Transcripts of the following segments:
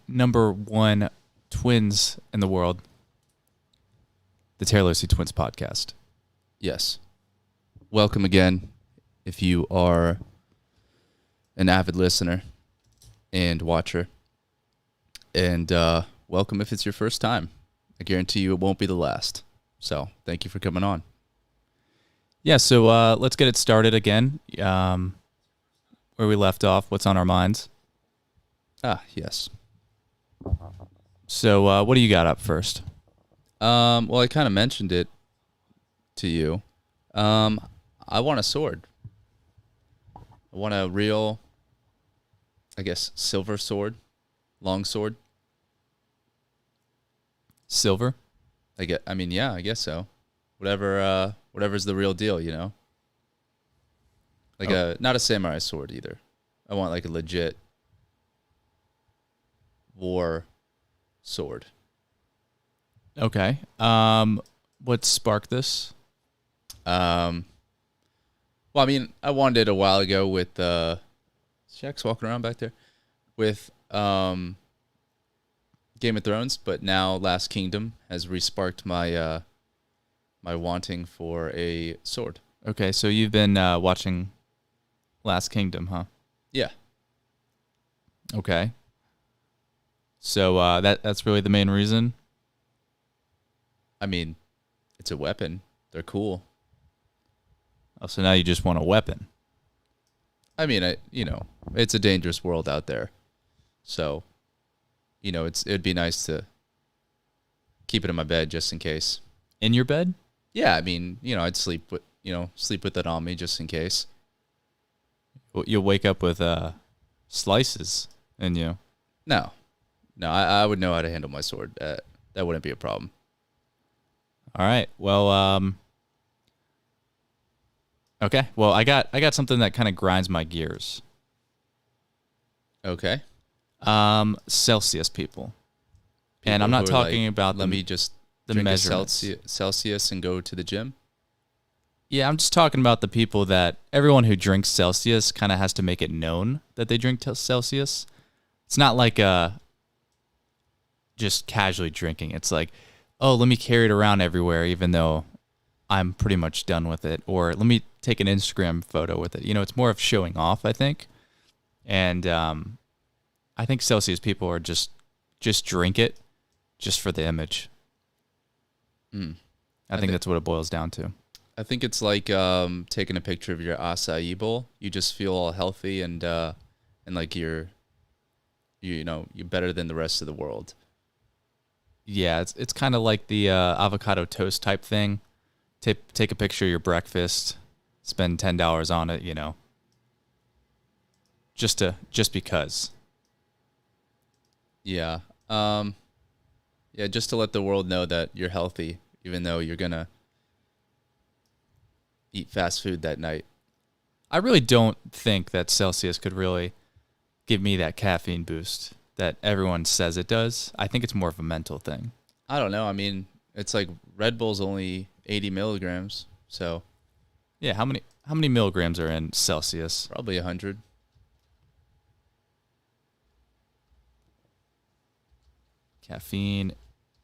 number one twins in the world, the Tiralosi Twins podcast. Yes. Welcome again if you are an avid listener and watcher. And welcome if it's your first time. I guarantee you it won't be the last. So thank you for coming on. Yeah, so let's get it started again. Where we left off, what's on our minds. Yes. So what do you got up first? Well, I kind of mentioned it to you. I want a sword. I want a real, I guess, silver sword, long sword. Silver? I guess so. Whatever's the real deal, you know? Not a samurai sword either. I want like a legit war sword. Okay. What sparked this? Well, I mean, I wanted it a while ago with Shaq's walking around back there with Game of Thrones, but now Last Kingdom has resparked my my wanting for a sword. Okay, so you've been watching Last Kingdom, huh? Yeah. Okay. So that's really the main reason? I mean, it's a weapon. They're cool. Oh, so now you just want a weapon. I mean, it's a dangerous world out there. So, it'd be nice to keep it in my bed just in case. In your bed? Yeah, I mean, I'd sleep with it on me just in case. You'll wake up with slices in you. No, I would know how to handle my sword. That wouldn't be a problem. All right. Well, okay. Well, I got something that kind of grinds my gears. Okay. Celsius people. And I'm not talking about let me just the drink measurements. a Celsius and go to the gym. Yeah, I'm just talking about the people that everyone who drinks Celsius kind of has to make it known that they drink Celsius. It's not like just casually drinking. It's like, oh, let me carry it around everywhere even though I'm pretty much done with it. Or let me take an Instagram photo with it. It's more of showing off, I think. And I think Celsius people are just drink it just for the image. I think that's what it boils down to. I think it's like taking a picture of your acai bowl. You just feel all healthy and like you're better than the rest of the world. Yeah, it's kind of like the avocado toast type thing. Take a picture of your breakfast, spend $10 on it, just because. Yeah. Yeah, just to let the world know that you're healthy, even though you're gonna eat fast food that night. I really don't think that Celsius could really give me that caffeine boost that everyone says it does. I think it's more of a mental thing. I don't know. I mean, it's like Red Bull's only 80 milligrams, so yeah. How many milligrams are in Celsius? probably 100. Caffeine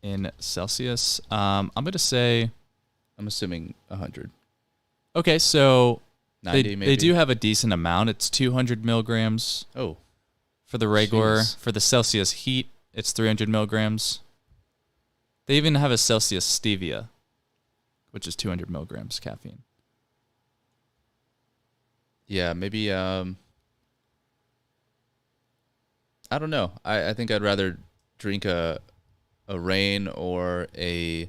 in Celsius. I'm assuming 100. Okay, so 90 maybe. they do have a decent amount. It's 200 milligrams. Oh. For the regular, Jeez. for the Celsius heat, it's 300 milligrams. They even have a Celsius stevia, which is 200 milligrams caffeine. Yeah, maybe, I don't know. I think I'd rather drink a Reign or a...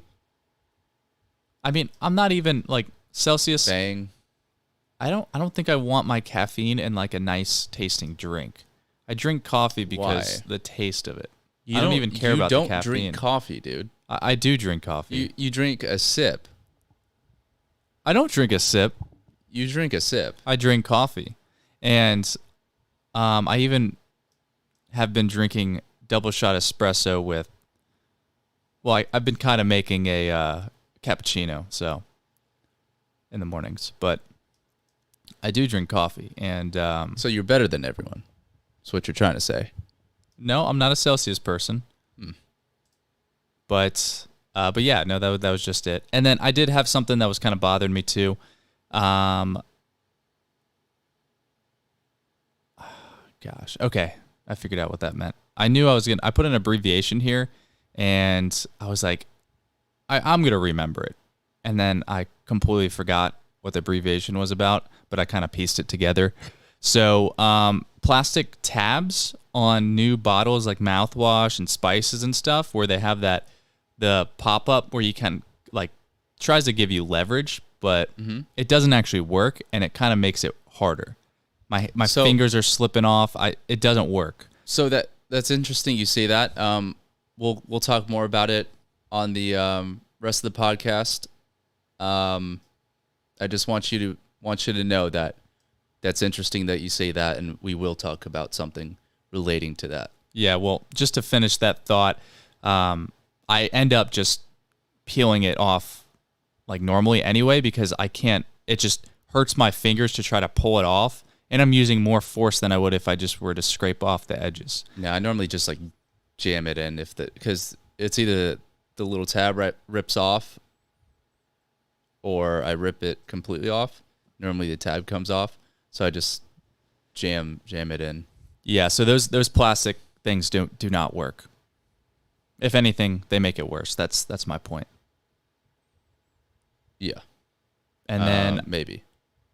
I mean, I'm not even, like, Celsius... Bang. I don't think I want my caffeine in, like, a nice tasting drink. I drink coffee because the taste of it. I don't even care about the caffeine. You don't drink coffee, dude. I do drink coffee. You drink a sip. I don't drink a sip. You drink a sip. I drink coffee. And I even have been drinking double shot espresso with... Well, I've been kind of making a cappuccino, so... in the mornings. But I do drink coffee. And so you're better than everyone. That's what you're trying to say. No, I'm not a Celsius person. But yeah, no, that was just it. And then I did have something that was kind of bothering me too. Gosh. Okay. I figured out what that meant. I knew I put an abbreviation here and I was like, I'm going to remember it. And then I completely forgot what the abbreviation was about, but I kind of pieced it together. So, plastic tabs on new bottles like mouthwash and spices and stuff where they have the pop-up where you can tries to give you leverage, but it doesn't actually work and it kind of makes it harder. My fingers are slipping off. It doesn't work. So that's interesting you say that. We'll talk more about it on the rest of the podcast. I just want you to know that that's interesting that you say that, and we will talk about something relating to that. Yeah, well, just to finish that thought, I end up just peeling it off like normally anyway because I can't. It just hurts my fingers to try to pull it off, and I'm using more force than I would if I just were to scrape off the edges. Yeah, I normally just jam it in because it's either the little tab rips off or I rip it completely off. Normally the tab comes off, so I just jam it in. Yeah, so those plastic things do not work. If anything, they make it worse. That's my point. Yeah. And then maybe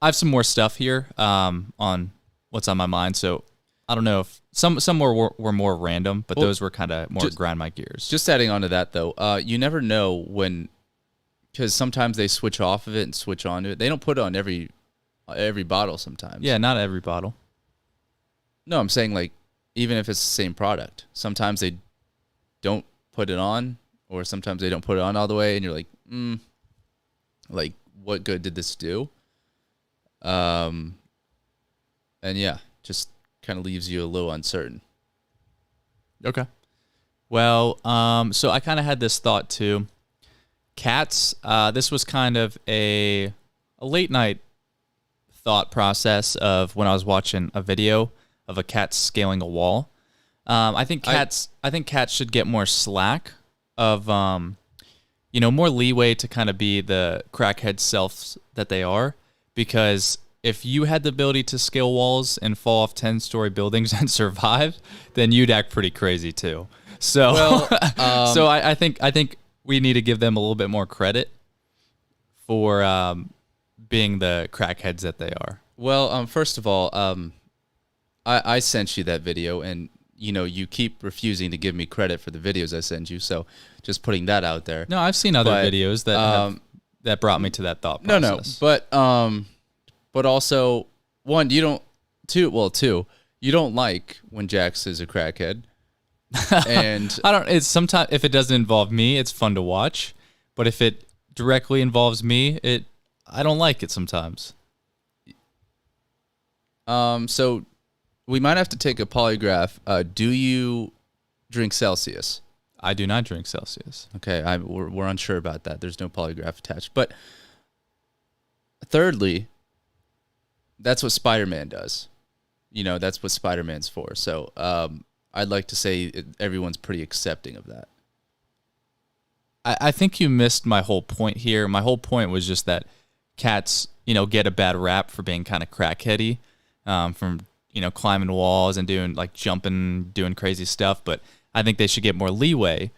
I have some more stuff here on what's on my mind. So I don't know if some were more random, but those were kind of more grind my gears. Just adding on to that though, you never know when, because sometimes they switch off of it and switch onto it. They don't put it on every bottle sometimes. Yeah, not every bottle. No, I'm saying even if it's the same product, sometimes they don't put it on, or sometimes they don't put it on all the way, and you're like, what good did this do? And yeah, just kind of leaves you a little uncertain. Okay. Well, so I kind of had this thought too. Cats, this was kind of a late night thought process of when I was watching a video of a cat scaling a wall. I think cats should get more slack of, more leeway to kind of be the crackhead selves that they are. Because if you had the ability to scale walls and fall off 10-story buildings and survive, then you'd act pretty crazy too. So, so I think we need to give them a little bit more credit for being the crackheads that they are. Well, first of all, I sent you that video, and you keep refusing to give me credit for the videos I send you. So, just putting that out there. No, I've seen other videos that brought me to that thought process. But also, one, two, you don't like when Jax is a crackhead. And I don't. It's sometimes if it doesn't involve me, it's fun to watch. But if it directly involves me, I don't like it sometimes. So we might have to take a polygraph. Do you drink Celsius? I do not drink Celsius. Okay, we're unsure about that. There's no polygraph attached. But thirdly, that's what Spider-Man does. That's what Spider-Man's for. So I'd like to say everyone's pretty accepting of that. I think you missed my whole point here. My whole point was just that cats, get a bad rap for being kind of crackheady, from climbing walls and doing jumping, doing crazy stuff. But I think they should get more leeway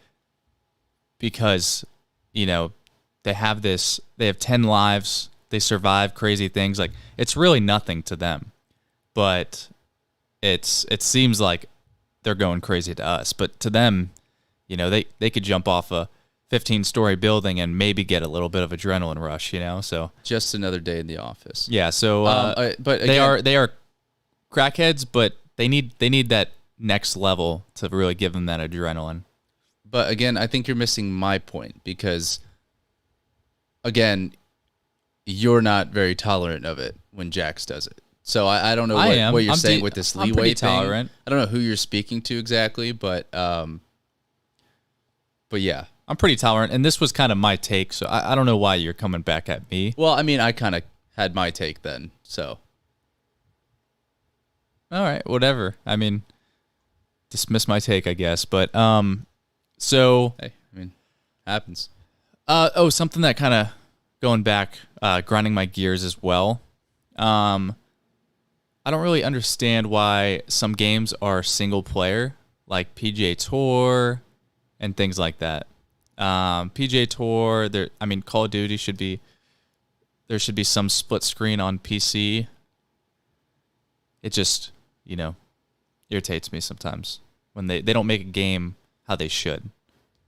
because, they have 10 lives. They survive crazy things. It's really nothing to them, but it seems like they're going crazy to us. But to them, they could jump off a 15-story building and maybe get a little bit of adrenaline rush, so just another day in the office. Yeah, so but again, they are crackheads, but they need that next level to really give them that adrenaline. But again, I think you're missing my point because again, you're not very tolerant of it when Jax does it. So I don't know what you're saying with this leeway thing. Tolerant. I don't know who you're speaking to exactly, but yeah. I'm pretty tolerant, and this was kind of my take, so I don't know why you're coming back at me. Well, I mean, I kind of had my take then, so. All right, whatever. I mean, dismiss my take, I guess. But so Hey, I mean, happens. something that kind of going back, grinding my gears as well. I don't really understand why some games are single player, like PGA Tour and things like that. PGA Tour, Call of Duty there should be some split screen on PC. It just, irritates me sometimes when they don't make a game how they should.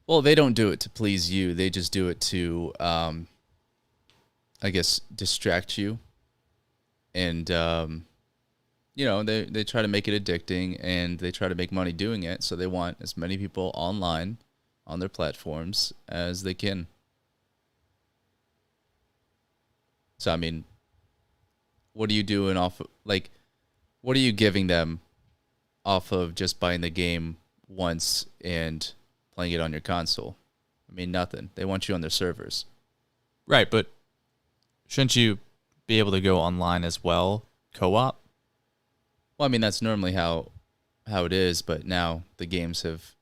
Well, they don't do it to please you. They just do it to, I guess, distract you. And, they try to make it addicting, and they try to make money doing it. So they want as many people online on their platforms as they can. So, I mean, what are you doing what are you giving them off of just buying the game once and playing it on your console? I mean, nothing. They want you on their servers. Right, but shouldn't you be able to go online as well, co-op? Well, I mean, that's normally how it is, but now the games have.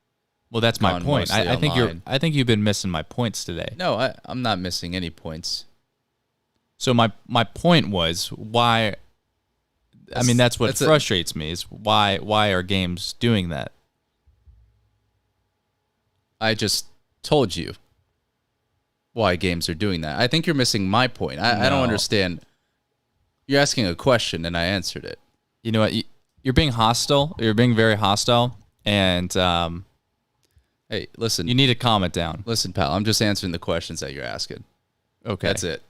Well, that's my point. I think you've been missing my points today. No, I'm not missing any points. So my point was why. That's what frustrates me is why are games doing that? I just told you why games are doing that. I think you're missing my point. I don't understand. You're asking a question, and I answered it. You know what? You're being hostile. You're being very hostile, and hey, listen. You need to calm it down. Listen, pal. I'm just answering the questions that you're asking. Okay, that's it.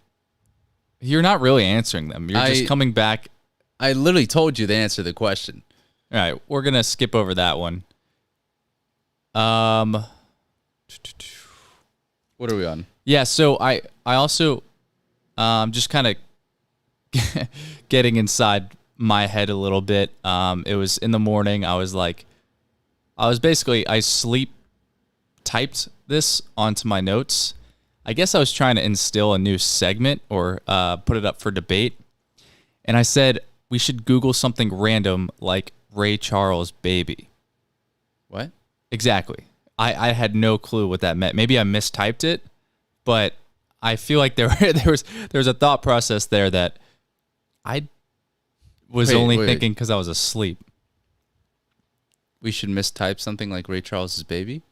You're not really answering them. You're just coming back. I literally told you to answer the question. All right, we're gonna skip over that one. What are we on? Yeah, so I also just kind of getting inside my head a little bit. It was in the morning. I sleep typed this onto my notes. I guess I was trying to instill a new segment or put it up for debate. And I said we should Google something random like Ray Charles baby. What? Exactly. I had no clue what that meant. Maybe I mistyped it, but I feel like there was a thought process there that I was thinking because I was asleep. We should mistype something like Ray Charles's baby?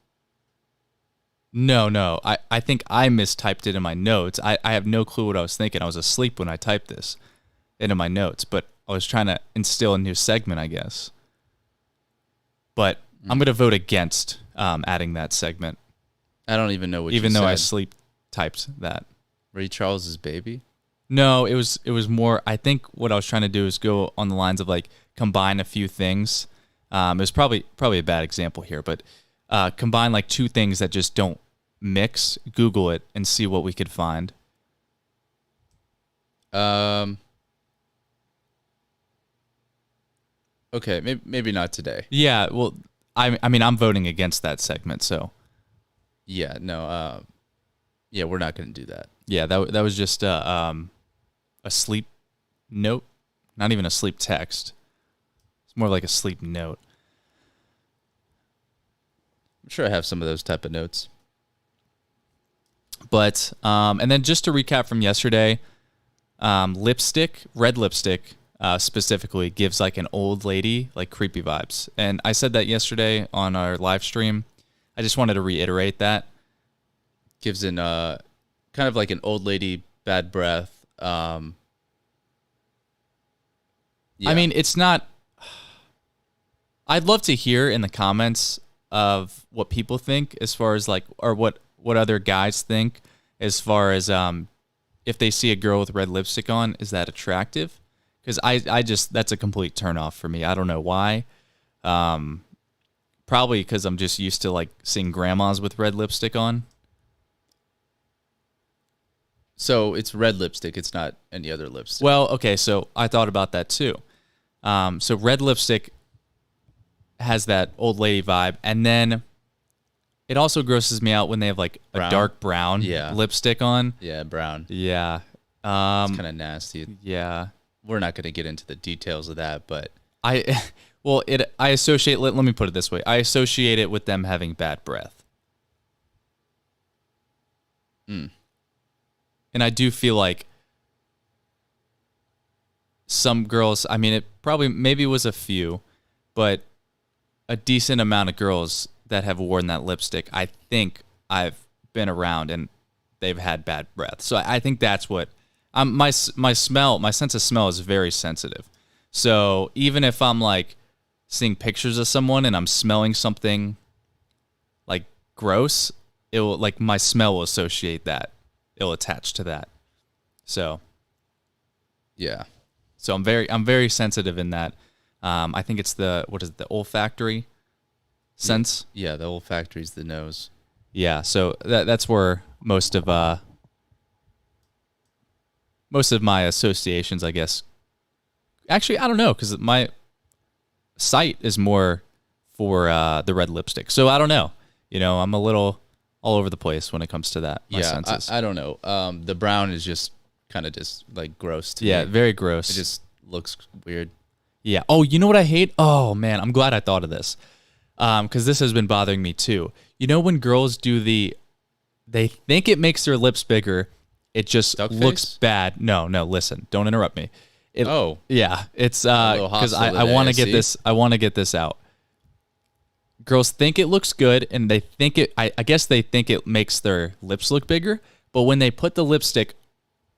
No. I think I mistyped it in my notes. I have no clue what I was thinking. I was asleep when I typed this into my notes, but I was trying to instill a new segment, I guess. But I'm going to vote against adding that segment. I don't even know what you said. Even though I sleep typed that. Ray Charles's baby? No, it was more, I think what I was trying to do is go on the lines of like combine a few things. It was probably a bad example here, but combine like two things that just don't mix, Google it, and see what we could find. Okay, maybe not today. Yeah, well, I'm voting against that segment, so. Yeah, no, we're not going to do that. Yeah, that was just a sleep note, not even a sleep text. It's more like a sleep note. I'm sure I have some of those type of notes. But and then just to recap from yesterday, red lipstick specifically gives like an old lady, like creepy vibes. And I said that yesterday on our live stream. I just wanted to reiterate that. Gives in kind of like an old lady, bad breath. Yeah. I mean, it's not. I'd love to hear in the comments of what people think as far as like, or what other guys think as far as if they see a girl with red lipstick on, is that attractive? Because I just, that's a complete turnoff for me. I don't know why. Probably because I'm just used to like seeing grandmas with red lipstick on. So it's red lipstick. It's not any other lipstick. Well, okay. So I thought about that too. So red lipstick has that old lady vibe. And then it also grosses me out when they have like a dark brown lipstick on. Yeah, brown. Yeah. It's kind of nasty. Yeah. We're not going to get into the details of that, but Well, I associate. Let me put it this way. I associate it with them having bad breath. Mm. And I do feel like some girls, I mean, it probably maybe was a few, but a decent amount of girls that have worn that lipstick, I think I've been around and they've had bad breath. So I think that's what my smell, my sense of smell is very sensitive. So even if I'm like seeing pictures of someone and I'm smelling something like gross, it will, like, my smell will associate that. It'll attach to that. So Yeah. So I'm very sensitive in that. I think it's the olfactory sense. Yeah, the olfactory is the nose. Yeah, so that's where most of my associations, I guess. Actually, I don't know, because my sight is more for the red lipstick. So I don't know. I'm a little all over the place when it comes to that. My senses. I don't know. The brown is just kind of just like gross to me. Yeah, very gross. It just looks weird. Yeah. Oh, you know what I hate? Oh man, I'm glad I thought of this. Because this has been bothering me too. When girls do they think it makes their lips bigger, it just Duck looks face? bad. No, listen, don't interrupt me. Yeah, it's little because hostile I want to today, get this. I want to get this out. Girls think it looks good, and they think it. I guess they think it makes their lips look bigger. But when they put the lipstick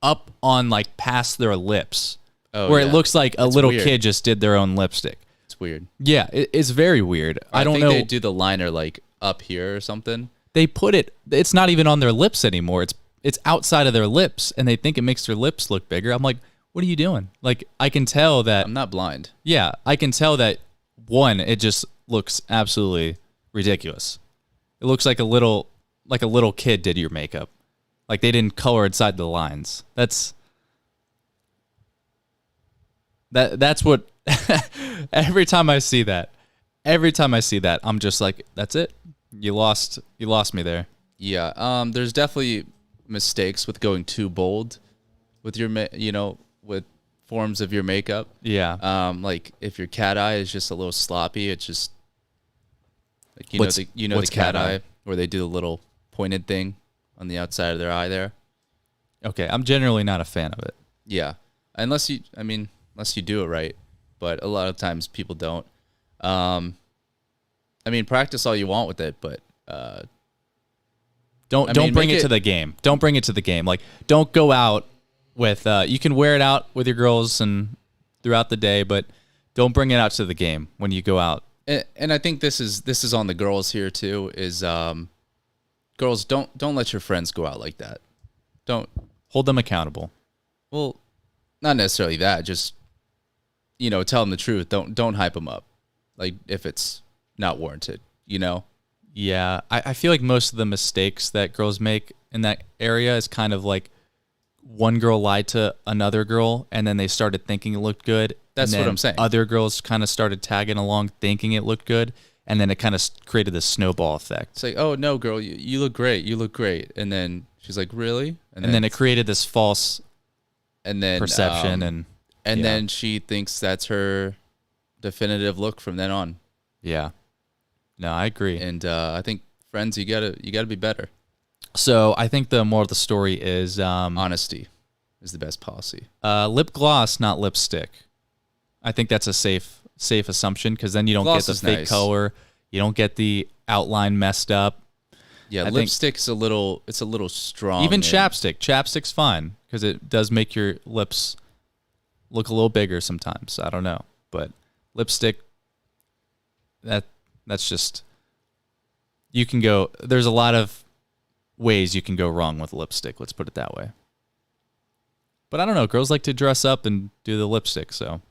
up on like past their lips, where it looks like a little kid just did their own lipstick. It's weird. Yeah, it's very weird. I don't know. They do the liner like up here or something. They put it. It's not even on their lips anymore. It's outside of their lips, and they think it makes their lips look bigger. I'm like, what are you doing? Like, I can tell that. I'm not blind. Yeah, I can tell that. One, it just looks absolutely ridiculous. It looks like a little kid did your makeup. Like they didn't color inside the lines. That's what. every time I see that, I'm just like, that's it. You lost me there. Yeah. There's definitely mistakes with going too bold with your, with forms of your makeup. Yeah. Like if your cat eye is just a little sloppy, it's just like What's the cat eye where they do the little pointed thing on the outside of their eye there. Okay, I'm generally not a fan of it. Yeah, unless you do it right, but a lot of times people don't. Practice all you want with it, but don't bring it to the game. Don't bring it to the game. Like, don't go out with. You can wear it out with your girls and throughout the day, but don't bring it out to the game when you go out. And I think this is on the girls here too. Is girls, don't let your friends go out like that. Don't hold them accountable. Well, not necessarily that. Just tell them the truth. Don't hype them up, like if it's not warranted. Yeah, I feel like most of the mistakes that girls make in that area is kind of like one girl lied to another girl, and then they started thinking it looked good. That's what I'm saying. Other girls kind of started tagging along, thinking it looked good, and then it kind of created this snowball effect. It's like, oh no, girl, you look great. You look great. And then she's like, really? And then it created this false perception, and then she thinks that's her definitive look from then on. Yeah. No, I agree. And I think friends, you gotta be better. So I think the moral of the story is honesty is the best policy. Lip gloss, not lipstick. I think that's a safe assumption, because then you don't get the fake color, you don't get the outline messed up. Yeah, lipstick's a little strong. Even chapstick's fine, because it does make your lips look a little bigger sometimes. I don't know, but lipstick, that's just, you can go. There's a lot of ways you can go wrong with lipstick. Let's put it that way. But I don't know. Girls like to dress up and do the lipstick, so.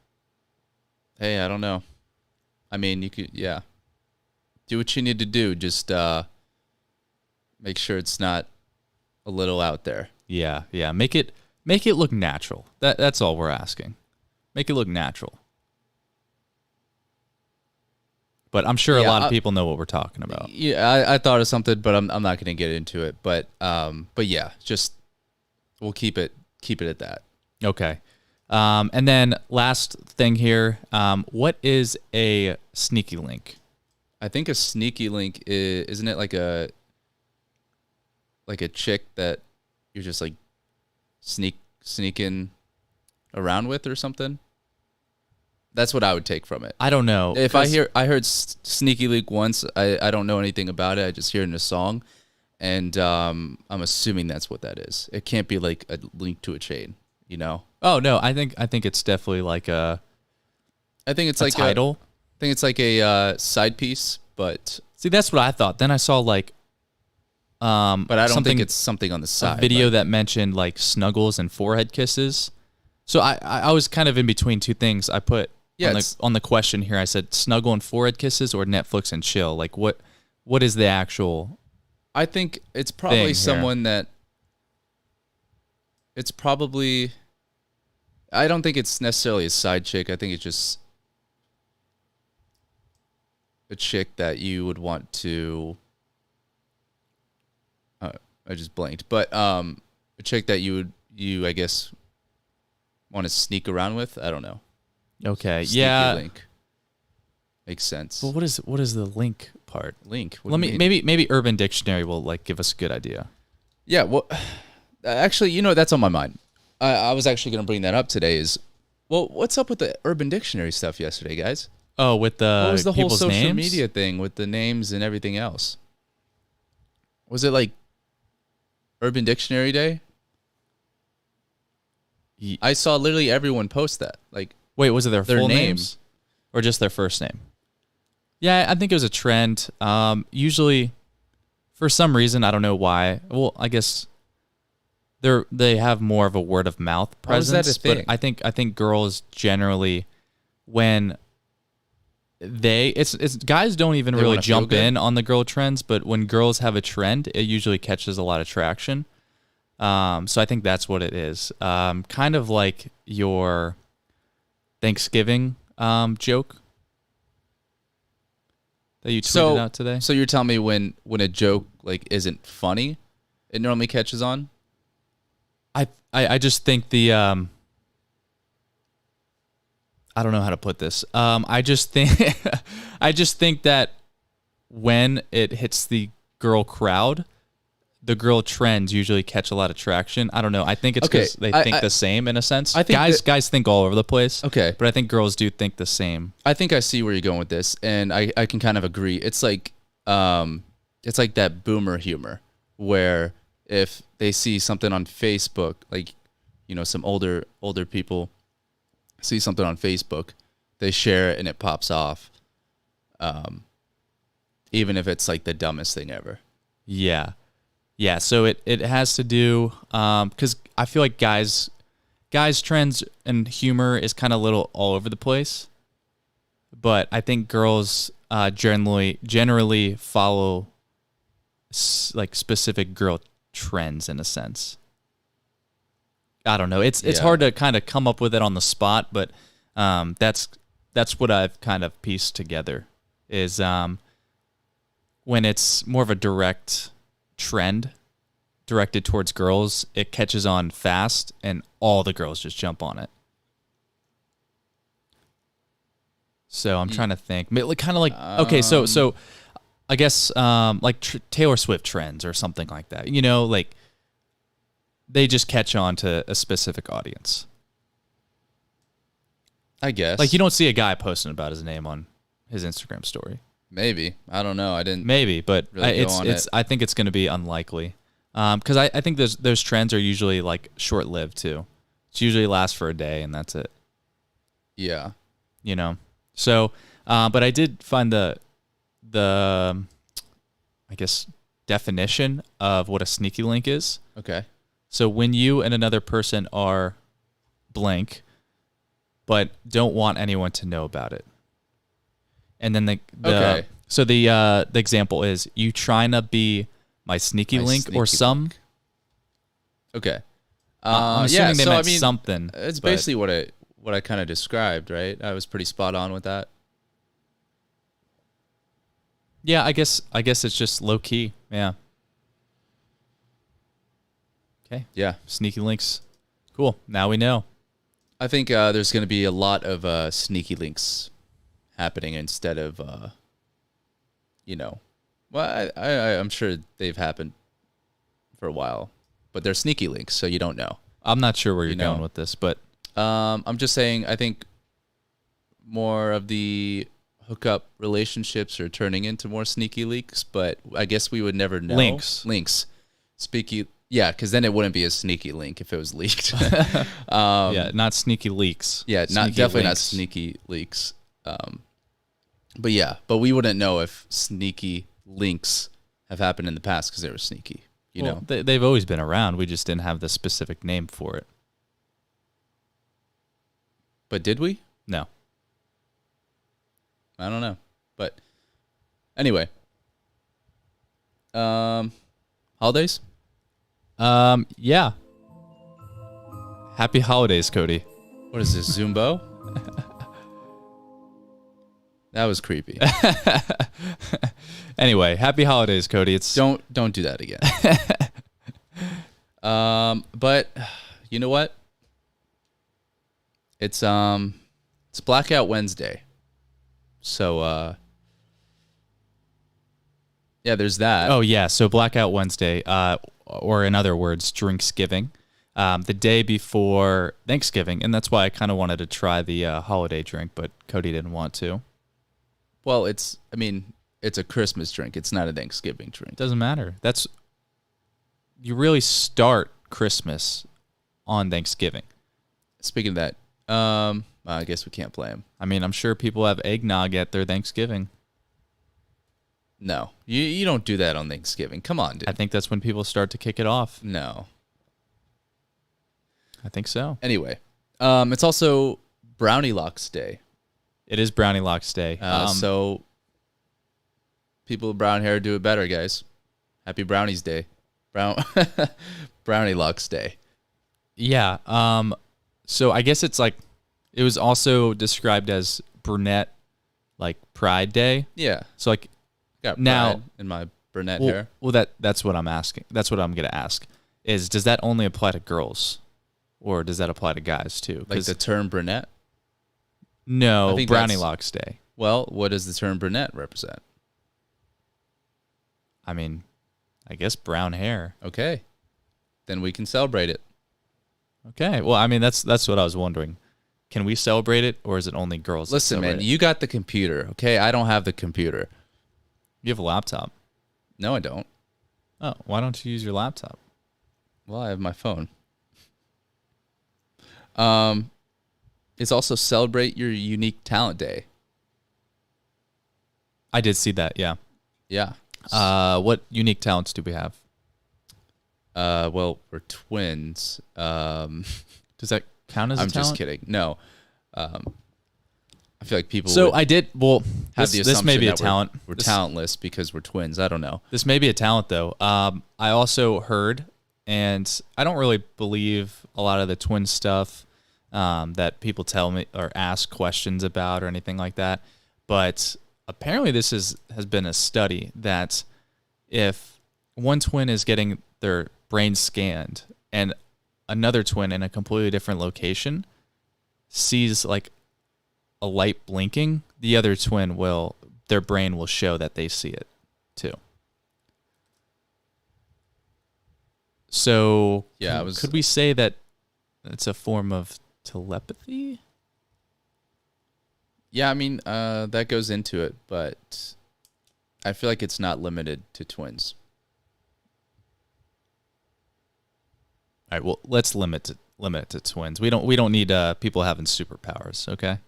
Hey, I don't know. I mean, you could, yeah. Do what you need to do. Just make sure it's not a little out there. Yeah. Make it look natural. That's all we're asking. Make it look natural. But I'm sure a lot of people know what we're talking about. Yeah, I thought of something, but I'm not going to get into it. But yeah, just we'll keep it at that. Okay. And then last thing here, what is a sneaky link? I think a sneaky link isn't it like a chick that you're just like sneaking around with or something? That's what I would take from it. I don't know. If I heard sneaky link once, I don't know anything about it. I just hear it in a song, and I'm assuming that's what that is. It can't be like a link to a chain, you know? Oh no, I think it's definitely like a. I think it's a like title. I think it's like a side piece, but See, that's what I thought. Then I saw like. but I don't think it's something on the side. A video that mentioned like snuggles and forehead kisses. So I was kind of in between two things. I put on the question here. I said snuggle and forehead kisses or Netflix and chill. Like what is the actual? I think it's probably someone that. It's probably. I don't think it's necessarily a side chick. I think it's just a chick that you would want to. I just blanked, but a chick that you I guess want to sneak around with. I don't know. Okay, Sneaky yeah, link makes sense. But what is the link part? Link. Let me maybe Urban Dictionary will like give us a good idea. Yeah. Well, actually, that's on my mind. I was actually going to bring that up today. What's up with the Urban Dictionary stuff yesterday, guys? Oh, with the what was the whole social names? media thing with the names and everything else? Was it like Urban Dictionary Day? I saw literally everyone post that. Like, wait, was it their full name names or just their first name? Yeah, I think it was a trend. Usually, for some reason, I don't know why. Well, I guess they have more of a word of mouth presence. How is that a thing? But I think girls generally, when it's guys don't even really jump in on the girl trends, but when girls have a trend, it usually catches a lot of traction. So I think that's what it is. Kind of like your Thanksgiving joke that you tweeted out today. So you're telling me when a joke like isn't funny, it normally catches on? I just think the I don't know how to put this. I just think that when it hits the girl crowd, the girl trends usually catch a lot of traction. I don't know. I think it's because they think the same in a sense. I think guys think all over the place. Okay, but I think girls do think the same. I think I see where you're going with this, and I can kind of agree. It's like that boomer humor where if they see something on Facebook, like some older people see something on Facebook, they share it and it pops off. Even if it's like the dumbest thing ever. Yeah. Yeah, so it has to do because I feel like guys trends and humor is kind of a little all over the place, but I think girls generally follow like specific girl trends in a sense. I don't know. It's hard to kind of come up with it on the spot, but that's what I've kind of pieced together is when it's more of a direct trend directed towards girls, it catches on fast and all the girls just jump on it. So I'm trying to think, kind of like okay, so I guess like Taylor Swift trends or something like that. Like they just catch on to a specific audience. I guess. Like you don't see a guy posting about his name on his Instagram story. Maybe. I don't know. I didn't. Maybe, but really I think it's going to be unlikely. Because I think those trends are usually like short-lived too. It usually lasts for a day and that's it. Yeah. So, but I did find the I guess definition of what a sneaky link is. Okay. So when you and another person are blank, but don't want anyone to know about it. And then the example is you trying to be my sneaky link or some. Link. Okay. I'm assuming they meant something. It's basically what I kind of described, right? I was pretty spot on with that. Yeah, I guess it's just low key. Yeah. Okay. Yeah. Sneaky links. Cool. Now we know. I think there's going to be a lot of sneaky links happening instead of, well, I'm sure they've happened for a while, but they're sneaky links, so you don't know. I'm not sure where you're going with this, but I'm just saying I think more of the hookup relationships are turning into more sneaky leaks, but I guess we would never know. Links. Yeah, because then it wouldn't be a sneaky link if it was leaked. Yeah, not sneaky leaks. Yeah, definitely not sneaky leaks. But we wouldn't know if sneaky links have happened in the past because they were sneaky. You know, they've always been around. We just didn't have the specific name for it. But did we? No. I don't know. But anyway. Holidays? Yeah. Happy holidays, Cody. What is this, Zumbo? That was creepy. Anyway, happy holidays, Cody. Don't do that again. But you know what? It's Blackout Wednesday. So yeah, there's that. Oh yeah, so Blackout Wednesday, or in other words, Drinksgiving, the day before Thanksgiving, and that's why I kind of wanted to try the holiday drink, but Cody didn't want to. Well, it's a Christmas drink. It's not a Thanksgiving drink. Doesn't matter. You really start Christmas on Thanksgiving. Speaking of that, I guess we can't play them. I mean, I'm sure people have eggnog at their Thanksgiving. No, you don't do that on Thanksgiving. Come on, dude. I think that's when people start to kick it off. No. I think so. Anyway, it's also Brownie Locks Day. It is Brownie Locks Day. So people with brown hair do it better, guys. Happy Brownies Day. Brownie Locks Day. Yeah. So I guess it's like, it was also described as brunette, like Pride Day. Yeah. So like, got pride now in my brunette hair. Well, that's what I'm asking. That's what I'm gonna ask. Does that only apply to girls, or does that apply to guys too? Like the term brunette? No, Brownie Locks Day. Well, what does the term brunette represent? I mean, I guess brown hair. Okay, then we can celebrate it. Okay. Well, I mean, that's what I was wondering. Can we celebrate it, or is it only girls? Listen, man, you got the computer. Okay, I don't have the computer. You have a laptop. No, I don't. Oh, why don't you use your laptop? Well, I have my phone. It's also Celebrate Your Unique Talent Day. I did see that, yeah. Yeah. What unique talents do we have? Well, we're twins. Does that count as a talent? I'm just kidding. No. I feel like people I did, well, have the assumption this may be a that talent. We're talentless because we're twins. I don't know. This may be a talent, though. I also heard, and I don't really believe a lot of the twin stuff that people tell me or ask questions about or anything like that. But apparently this has been a study that if one twin is getting their brain scanned and another twin in a completely different location sees like a light blinking, the other twin their brain will show that they see it too. So yeah, could we say that it's a form of telepathy? Yeah, I mean, that goes into it, but I feel like it's not limited to twins. All right, well, let's limit it to twins. We don't need people having superpowers, okay?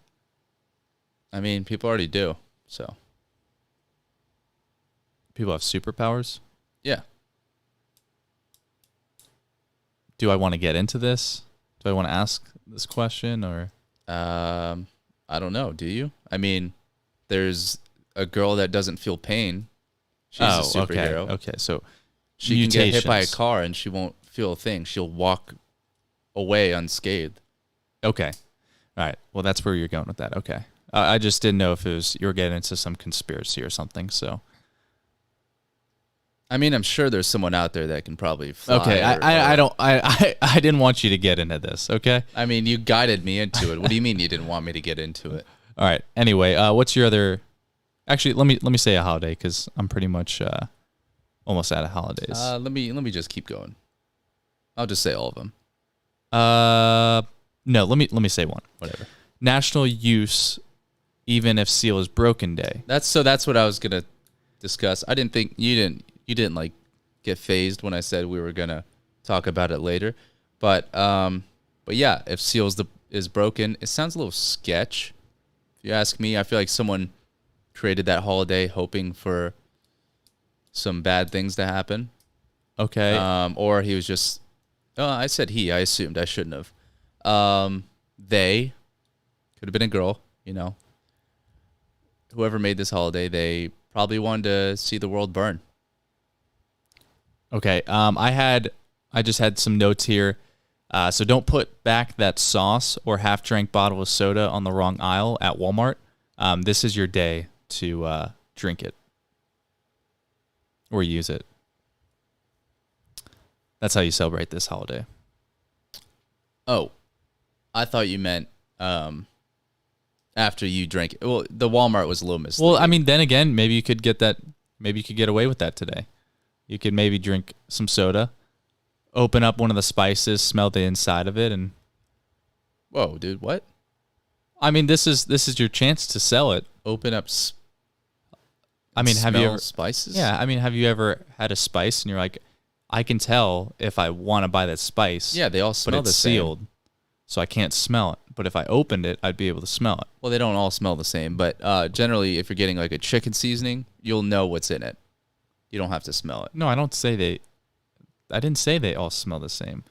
I mean, people already do, so. People have superpowers? Yeah. Do I want to get into this? Do I want to ask this question, or? I don't know. Do you? I mean, there's a girl that doesn't feel pain. She's a superhero. Okay, so she can get hit by a car and she won't feel a thing. She'll walk away unscathed. Okay. All right. Well, that's where you're going with that. Okay. I just didn't know if you were getting into some conspiracy or something. So I mean, I'm sure there's someone out there that can probably fly. Okay, I didn't want you to get into this. Okay. I mean, you guided me into it. What do you mean you didn't want me to get into it? All right. Anyway, what's your other? Actually, let me say a holiday because I'm pretty much almost out of holidays. Let me just keep going. I'll just say all of them. No, let me say one. Whatever. National Use Even If Seal is Broken Day. That's what I was gonna discuss. I didn't think you didn't like get phased when I said we were gonna talk about it later, but yeah, if seal is broken, it sounds a little sketch. If you ask me, I feel like someone created that holiday hoping for some bad things to happen. Okay. Or he was just. Oh, I said he. I assumed. I shouldn't have. They could have been a girl. You know. Whoever made this holiday, they probably wanted to see the world burn. Okay. I just had some notes here. So don't put back that sauce or half-drank bottle of soda on the wrong aisle at Walmart. This is your day to drink it or use it. That's how you celebrate this holiday. Oh, I thought you meant after you drank it. Well, the Walmart was a little misleading. Well, I mean, then again, maybe you could get that. Maybe you could get away with that today. You could maybe drink some soda, open up one of the spices, smell the inside of it, and. Whoa, dude! What? I mean, this is your chance to sell it. Open up. I mean, have you ever spices? Yeah, I mean, have you ever had a spice and you're like, I can tell if I want to buy that spice. Yeah, they all smell but it's the same. sealed, so I can't smell it. But if I opened it, I'd be able to smell it. Well, they don't all smell the same, but generally, if you're getting like a chicken seasoning, you'll know what's in it. You don't have to smell it. No, I didn't say they all smell the same.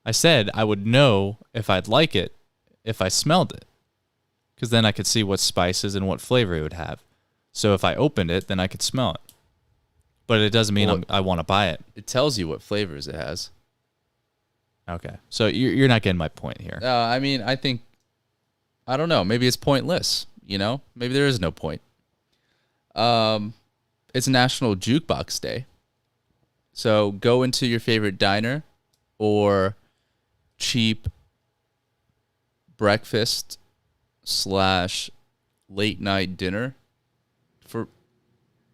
I said I would know if I'd like it if I smelled it, because then I could see what spices and what flavor it would have. So if I opened it, then I could smell it. But it doesn't mean I want to buy it. It tells you what flavors it has. Okay. So you're not getting my point here. I mean, I don't know. Maybe it's pointless, you know? Maybe there is no point. It's National Jukebox Day. So go into your favorite diner or cheap breakfast / late night dinner for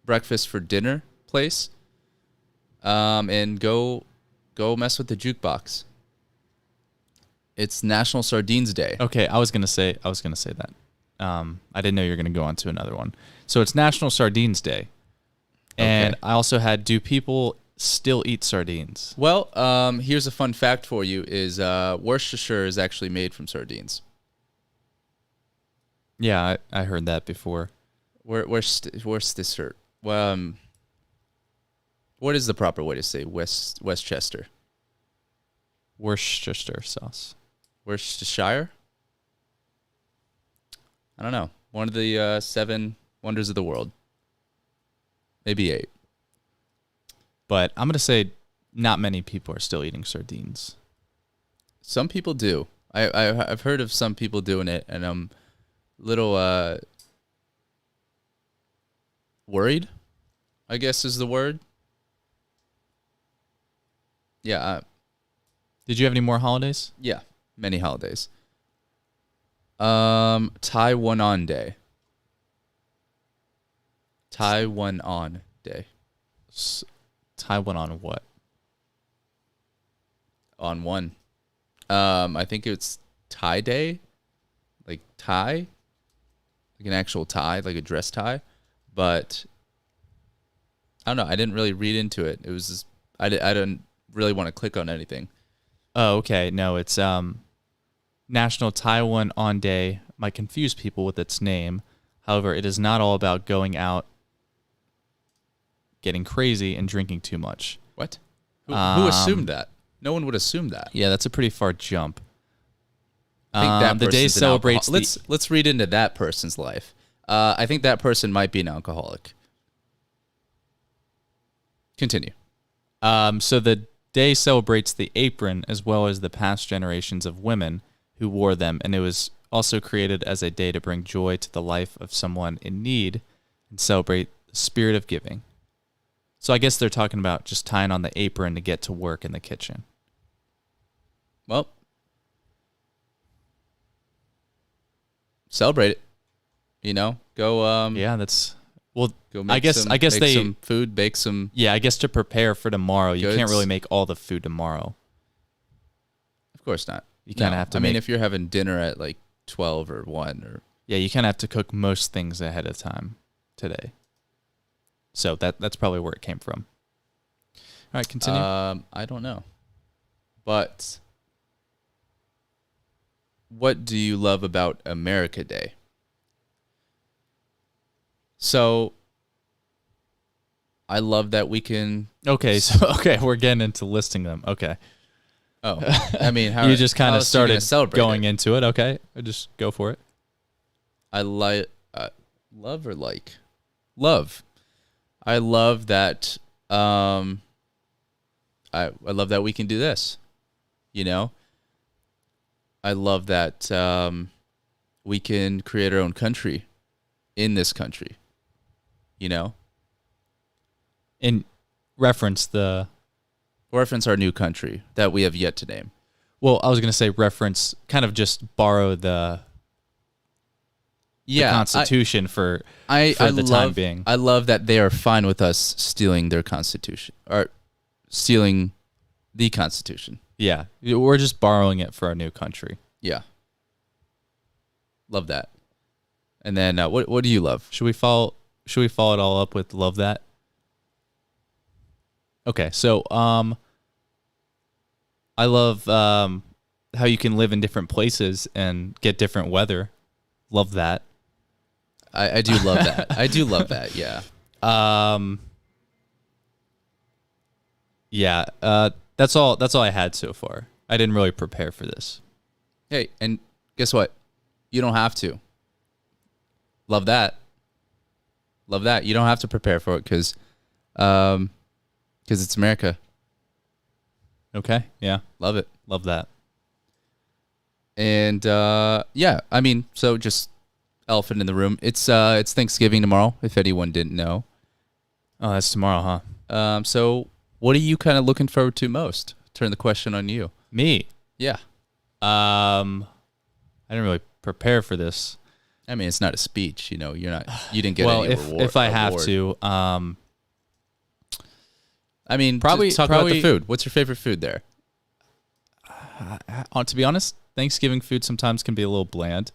breakfast for dinner place, and go mess with the jukebox. It's National Sardines Day. Okay, I was gonna say that. I didn't know you were gonna go on to another one. So it's National Sardines Day, and I also had, do people still eat sardines? Well, here's a fun fact for you: is Worcestershire is actually made from sardines. Yeah, I heard that before. Worcestershire. Well, what is the proper way to say Westchester? Worcestershire sauce. Worcestershire? I don't know. One of the 7 wonders of the world. Maybe 8. But I'm going to say not many people are still eating sardines. Some people do. I've heard of some people doing it, and I'm a little worried, I guess is the word. Yeah. Did you have any more holidays? Yeah, many holidays. Taiwan Day. Taiwan Day. Taiwan on what? On one. I think it's tie day. Like tie. Like an actual tie, like a dress tie. But I don't know. I didn't really read into it. It was just, I didn't really want to click on anything. Oh, okay. No, it's National Taiwan On Day. Might confuse people with its name. However, it is not all about going out, getting crazy, and drinking too much. What? Who assumed that? No one would assume that. Yeah, that's a pretty far jump. I think that the day celebrates. Let's read into that person's life. I think that person might be an alcoholic. Continue. So the day celebrates the apron as well as the past generations of women who wore them, and it was also created as a day to bring joy to the life of someone in need and celebrate the spirit of giving. So I guess they're talking about just tying on the apron to get to work in the kitchen. Well, celebrate it. You know, go. Yeah, that's well. Go I guess make they some food, bake some. Yeah, I guess to prepare for tomorrow, you can't goods. really make all the food tomorrow. Of course not. You kind of have to. I mean, if you're having dinner at like 12 or 1 or. Yeah, you kind of have to cook most things ahead of time today. So that's probably where it came from. All right, continue. I don't know, but what do you love about America Day? So, I love that we can. Okay, we're getting into listing them. Okay. Oh, I mean, how you just kind of started going it? into it. Okay, just go for it. I like love or like love. I love that. I love that we can do this. You know. I love that we can create our own country in this country. You know. And reference our new country that we have yet to name. Well, I was going to say reference, kind of just borrow the Constitution for the time being. I love that they are fine with us stealing their Constitution or stealing the Constitution. Yeah, we're just borrowing it for our new country. Yeah, love that. And then what do you love? Should we follow it all up with love that? Okay, so I love how you can live in different places and get different weather. Love that. I do love that. I do love that. Yeah. Yeah. That's all I had so far. I didn't really prepare for this. Hey, and guess what? You don't have to. Love that. Love that. You don't have to prepare for it because it's America. Okay. Yeah. Love it. Love that. And yeah, I mean, so just elephant in the room. It's Thanksgiving tomorrow, if anyone didn't know. Oh, that's tomorrow, huh? So what are you kind of looking forward to most? Turn the question on you. Me? Yeah. I didn't really prepare for this. I mean, it's not a speech, you know. You didn't get well, any if I have to, I mean, probably talk about the food. What's your favorite food there? To be honest, Thanksgiving food sometimes can be a little bland,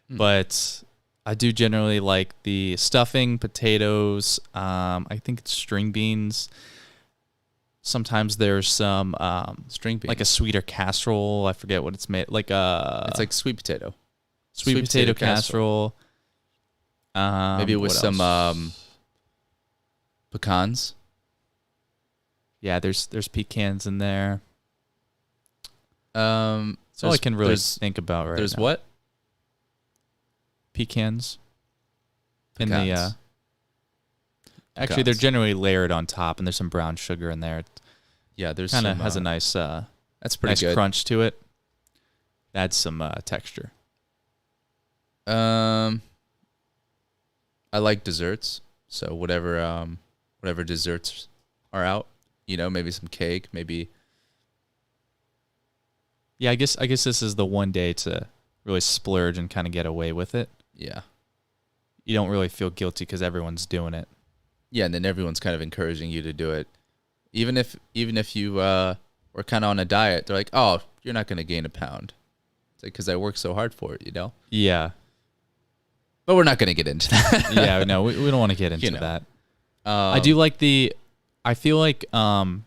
but I do generally like the stuffing, potatoes. I think it's string beans. Sometimes there's some string beans, like a sweeter casserole. I forget what it's made. It's like sweet potato. Sweet potato casserole. Maybe with some pecans. Yeah, there's pecans in there. That's all I can really think about right now. There's what? Pecans. Pecans. In the actually, they're generally layered on top, and there's some brown sugar in there. Yeah, there's kind of has a nice that's pretty nice good crunch to it. Adds some texture. I like desserts, so whatever desserts are out, you know, maybe some cake, maybe. Yeah, I guess this is the one day to really splurge and kind of get away with it. Yeah. You don't really feel guilty because everyone's doing it. Yeah, and then everyone's kind of encouraging you to do it, even if you were kind of on a diet. They're like, "Oh, you're not going to gain a pound," it's like because I worked so hard for it, you know. Yeah. But we're not going to get into that. Yeah, no, we don't want to get into that. I do like I feel like the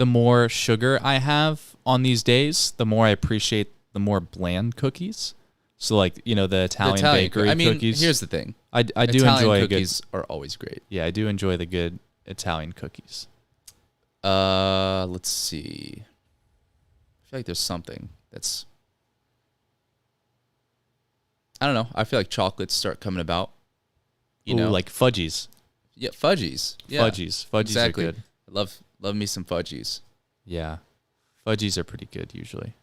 more sugar I have on these days, the more I appreciate the more bland cookies. So like, you know, the Italian bakery cookies. Here's the thing. I do Italian enjoy cookies are always great. Yeah, I do enjoy the good Italian cookies. Let's see. I feel like there's something that's I don't know. I feel like chocolates start coming about. You know, like fudgies. Yeah, fudgies. Yeah. Fudgies exactly. are good. I love me some fudgies. Yeah, fudgies are pretty good usually.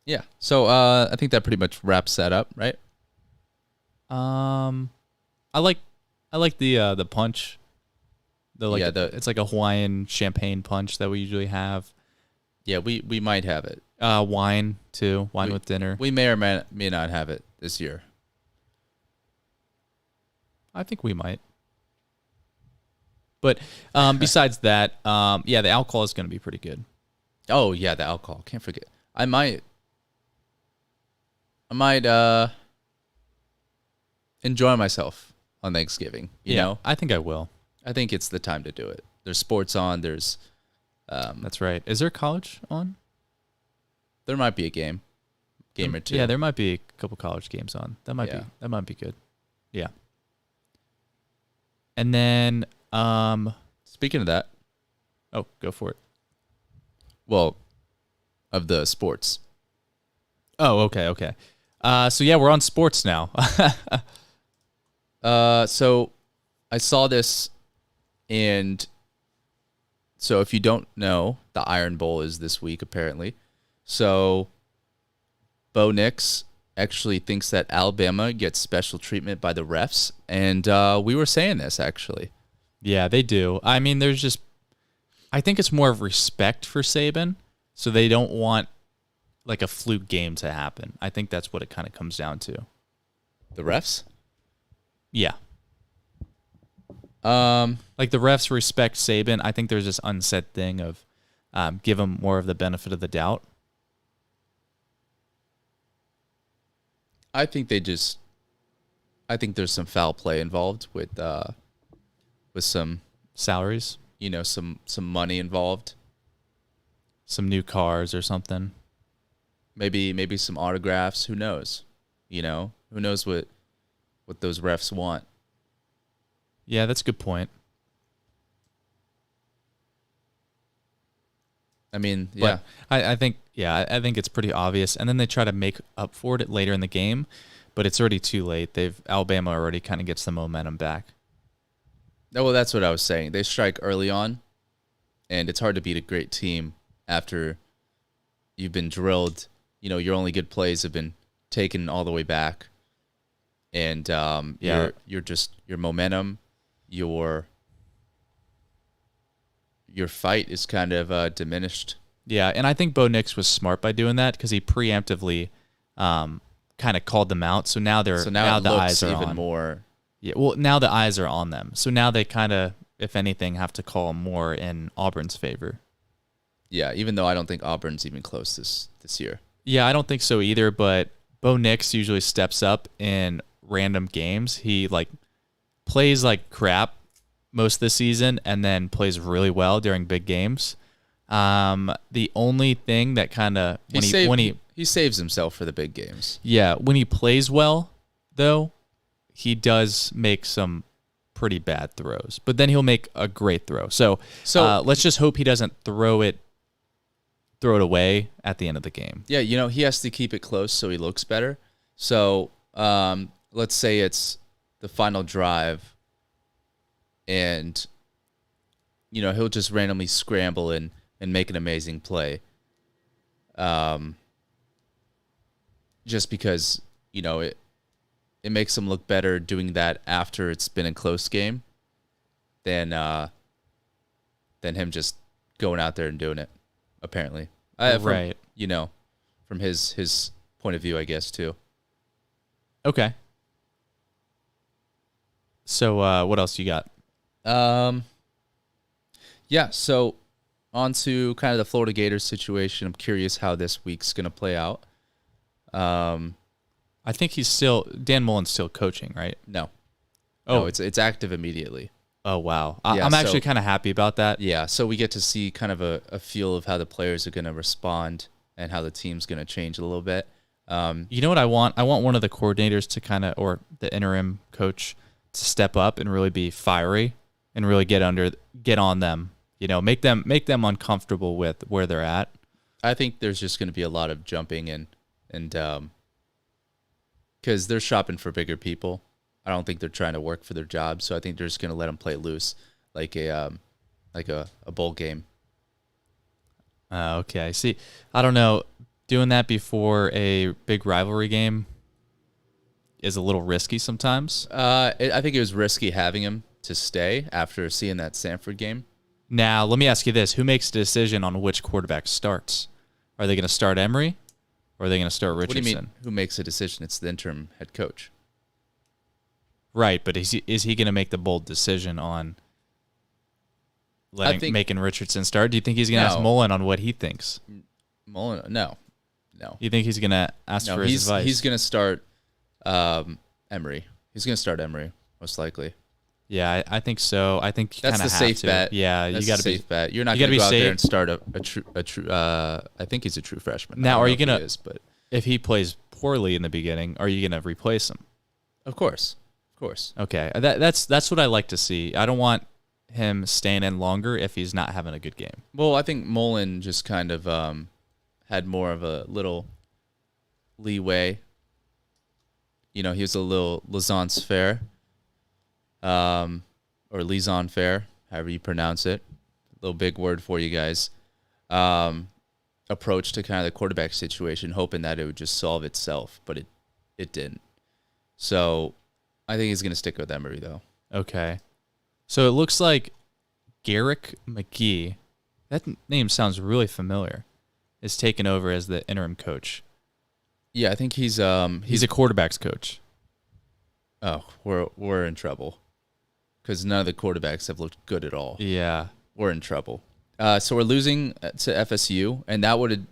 Yeah. So I think that pretty much wraps that up, right? I like I like the punch. Yeah, It's like a Hawaiian champagne punch that we usually have. Yeah, we might have it. Wine too. Wine with dinner. We may or may not have it this year. I think we might. But besides that, the alcohol is going to be pretty good. Oh yeah, the alcohol. Can't forget. I might enjoy myself on Thanksgiving. You know, I think I will. I think it's the time to do it. There's sports on. There's That's right. Is there college on? there might be a game or two. Yeah, there might be a couple college games on. That might be good. Yeah. And then Speaking of that, oh, go for it. well, of the sports. Oh, okay. So yeah, we're on sports now. So I saw this, and so if you don't know, the Iron Bowl is this week apparently. So Bo Nix actually thinks that Alabama gets special treatment by the refs, and we were saying this actually. Yeah, they do. I mean, I think it's more of respect for Saban, so they don't want like a fluke game to happen. I think that's what it kind of comes down to. The refs? Yeah. Like the refs respect Saban. I think there's this unsaid thing of give him more of the benefit of the doubt. I think there's some foul play involved with some Salaries, some money involved. some new cars or something. Maybe some autographs. Who knows? Who knows what those refs want? Yeah, that's a good point. I mean, yeah. But I think it's pretty obvious. And then they try to make up for it later in the game, but it's already too late. Alabama already kind of gets the momentum back. Oh, well, that's what I was saying. They strike early on, and it's hard to beat a great team after you've been drilled. Your only good plays have been taken all the way back, and your momentum, your fight is kind of diminished. Yeah, and I think Bo Nix was smart by doing that because he preemptively kind of called them out. So now now the looks eyes are even on. more. Yeah, well, now the eyes are on them. So now they kind of, if anything, have to call more in Auburn's favor. Yeah, even though I don't think Auburn's even close this year. Yeah, I don't think so either, but Bo Nix usually steps up in random games. He plays like crap most of the season and then plays really well during big games. The only thing that kind of he saves himself for the big games. Yeah, when he plays well though, he does make some pretty bad throws, but then he'll make a great throw. So let's just hope he doesn't throw it away at the end of the game. Yeah, he has to keep it close so he looks better. So let's say it's the final drive, and he'll just randomly scramble and make an amazing play. Just because it makes him look better doing that after it's been a close game than him just going out there and doing it. Apparently, right? From his point of view, I guess too. Okay. So what else you got? Yeah. So on to kind of the Florida Gators situation. I'm curious how this week's going to play out. I think Dan Mullen's still coaching, right? No. Oh, no, it's active immediately. Oh, wow. Yeah, I'm actually kind of happy about that. Yeah, so we get to see kind of a feel of how the players are going to respond and how the team's going to change a little bit. You know what I want? I want one of the coordinators to or the interim coach to step up and really be fiery and really get on them. Make them uncomfortable with where they're at. I think there's just going to be a lot of jumping and because they're shopping for bigger people. I don't think they're trying to work for their job, so I think they're just going to let them play loose, like a bowl game. Okay, see, I don't know, doing that before a big rivalry game. is a little risky sometimes. I think it was risky having him to stay after seeing that Sanford game. Now, let me ask you this. Who makes the decision on which quarterback starts? Are they going to start Emery or are they going to start Richardson? What do you mean, who makes a decision? It's the interim head coach. Right, but is he going to make the bold decision on making Richardson start? Do you think he's going to ask Mullen on what he thinks? Mullen, no. You think he's going to ask for his advice? He's going to start Emery. He's going to start Emery, most likely. Yeah, I think so. I think you that's the safe bet. Yeah, that's you got to be safe bet. You're not going to go out there and start a true. I think he's a true freshman. Now, are you going to? If he plays poorly in the beginning, are you going to replace him? Of course. Okay, that's what I like to see. I don't want him staying in longer if he's not having a good game. Well, I think Mullen just kind of had more of a little leeway. He was a little laissez-faire. Or laissez-faire, however you pronounce it. A little big word for you guys. Approach to kind of the quarterback situation, hoping that it would just solve itself, but it didn't. So I think he's going to stick with Emery, though. Okay. So it looks like Garrick McGee, that name sounds really familiar, is taken over as the interim coach. Yeah, I think he's a quarterback's coach. Oh, we're in trouble because none of the quarterbacks have looked good at all. Yeah, we're in trouble. So we're losing to FSU, and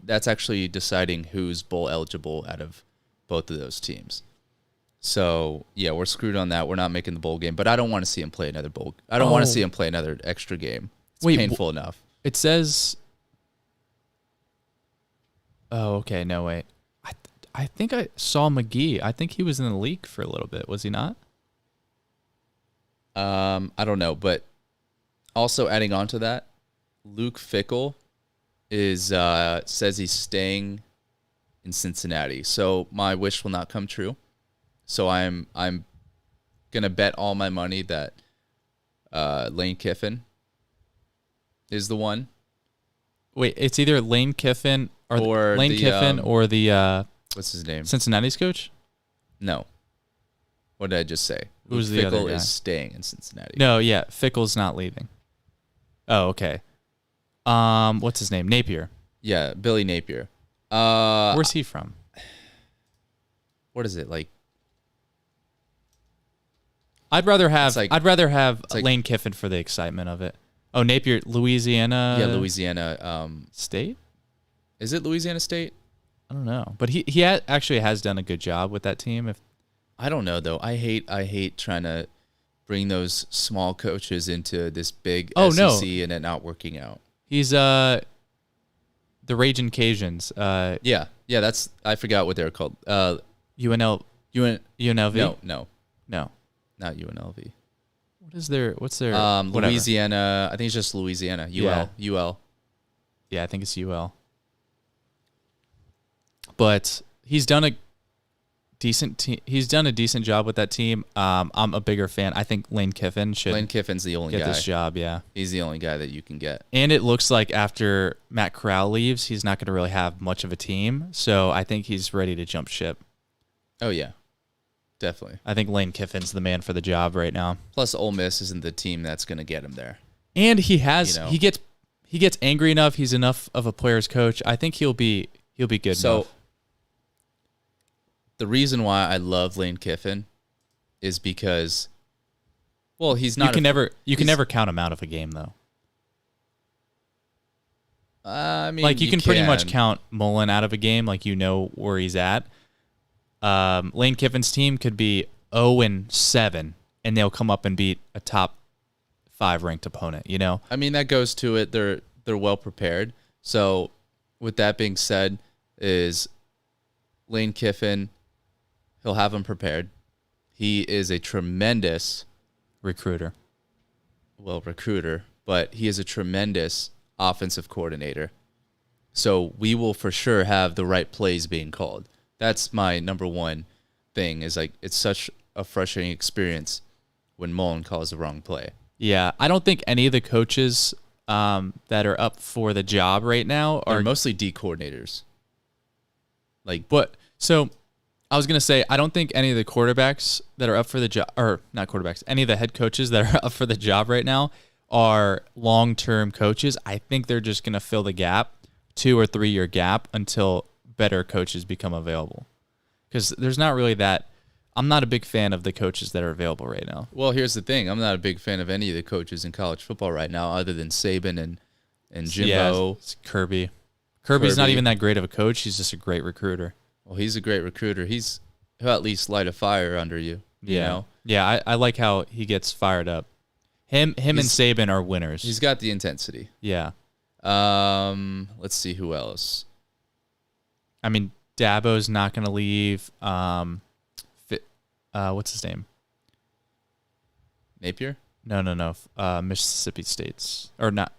that's actually deciding who's bowl eligible out of both of those teams. So yeah, we're screwed on that. We're not making the bowl game, but I don't want to see him play another bowl. I don't want to see him play another extra game. It's painful enough. It says. Oh, okay. No, wait. I think I saw McGee. I think he was in the league for a little bit. Was he not? I don't know, but also adding on to that, Luke Fickell says he's staying in Cincinnati. So my wish will not come true. So I'm gonna bet all my money that Lane Kiffin is the one. Wait, it's either Lane Kiffin or Lane Kiffin or the what's his name? Cincinnati's coach? No. What did I just say? Who's the other guy? Fickell is staying in Cincinnati. No, yeah, Fickell's not leaving. Oh, okay. What's his name? Napier. Yeah, Billy Napier. Where's he from? What is it like? I'd rather have Lane Kiffin for the excitement of it. Oh, Napier, Louisiana. Yeah, Louisiana State. Is it Louisiana State? I don't know, but he actually has done a good job with that team. I don't know though. I hate trying to bring those small coaches into this big SEC and it not working out. He's the Raging Cajuns. Yeah, that's I forgot what they're called. UNLV. No, not UNLV. What's their Louisiana? I think it's just Louisiana. UL. Yeah, I think it's UL. But he's done a decent job with that team. I'm a bigger fan. I think Lane Kiffin should. Lane Kiffin's the only guy. Get this job, yeah. He's the only guy that you can get. And it looks like after Matt Corral leaves, he's not going to really have much of a team. So I think he's ready to jump ship. Oh yeah, definitely. I think Lane Kiffin's the man for the job right now. Plus, Ole Miss isn't the team that's going to get him there. And he gets angry enough. He's enough of a player's coach. I think he'll be good enough. The reason why I love Lane Kiffin is because, well, he's not. You can never count him out of a game, though. I mean, like you can pretty much count Mullen out of a game, like you know where he's at. Lane Kiffin's team could be 0-7, and they'll come up and beat a top 5 ranked opponent. You know. I mean, that goes to it. They're well prepared. So, with that being said, is Lane Kiffin. He'll have him prepared. He is a tremendous recruiter. Well, recruiter, but he is a tremendous offensive coordinator. So we will for sure have the right plays being called. That's my number one thing is like it's such a frustrating experience when Mullen calls the wrong play. Yeah, I don't think any of the coaches that are up for the job right now are mostly D coordinators. I was gonna say I don't think any of the quarterbacks that are up for the job, or not quarterbacks, any of the head coaches that are up for the job right now are long-term coaches. I think they're just gonna fill the gap, 2 or 3 year gap until better coaches become available. Because there's not really that. I'm not a big fan of the coaches that are available right now. Well, here's the thing. I'm not a big fan of any of the coaches in college football right now, other than Saban and Jimbo. It's Kirby. Kirby's not even that great of a coach. He's just a great recruiter. Well, he's a great recruiter. He'll at least light a fire under you. You know? Yeah, I like how he gets fired up. Him and Saban are winners. He's got the intensity. Yeah. Let's see who else. I mean, Dabo's not going to leave. What's his name? Napier? No. Mississippi State's or not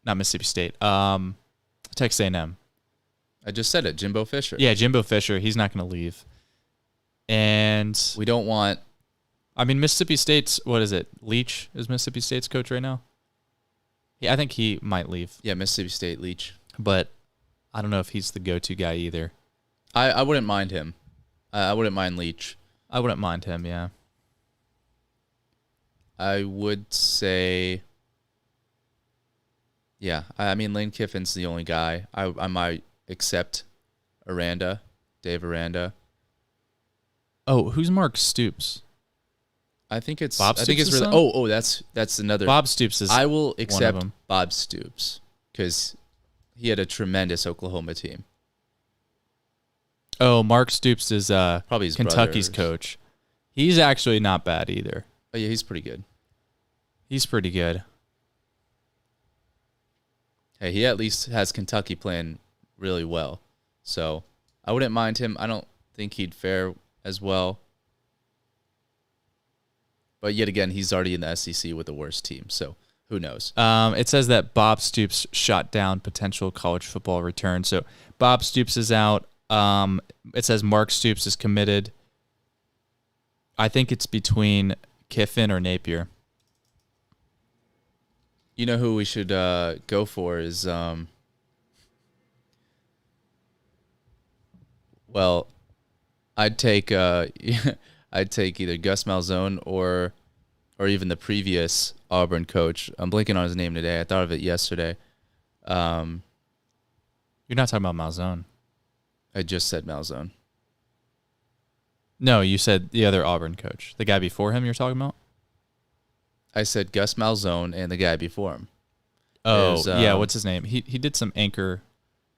Mississippi State. Texas A&M. I just said it. Jimbo Fisher. Yeah, Jimbo Fisher. He's not going to leave. And we don't want. I mean, Mississippi State's, what is it? Leach is Mississippi State's coach right now. Yeah, I think he might leave. Yeah, Mississippi State Leach. But I don't know if he's the go-to guy either. I wouldn't mind him. I wouldn't mind Leach. I wouldn't mind him, yeah. I would say, yeah. I mean, Lane Kiffin's the only guy. I might accept Dave Aranda. Oh, who's Mark Stoops? I think it's Bob I think Stoops' it's really. son? Oh, that's another. Bob Stoops is. I will one of accept them. Bob Stoops because he had a tremendous Oklahoma team. Oh, Mark Stoops is Probably his Kentucky's brother. coach. He's actually not bad either. Oh yeah, he's pretty good. He's pretty good. Hey, he at least has Kentucky playing really well. So I wouldn't mind him. I don't think he'd fare as well. But yet again, he's already in the SEC with the worst team. So who knows? It says that Bob Stoops shot down potential college football return. So Bob Stoops is out. It says Mark Stoops is committed. I think it's between Kiffin or Napier. You know who we should go for is well, I'd take I'd take either Gus Malzone or even the previous Auburn coach. I'm blanking on his name today. I thought of it yesterday. You're not talking about Malzone. I just said Malzone. No, you said the other Auburn coach. The guy before him you're talking about? I said Gus Malzone and the guy before him. Oh, yeah, what's his name? He did some anchor.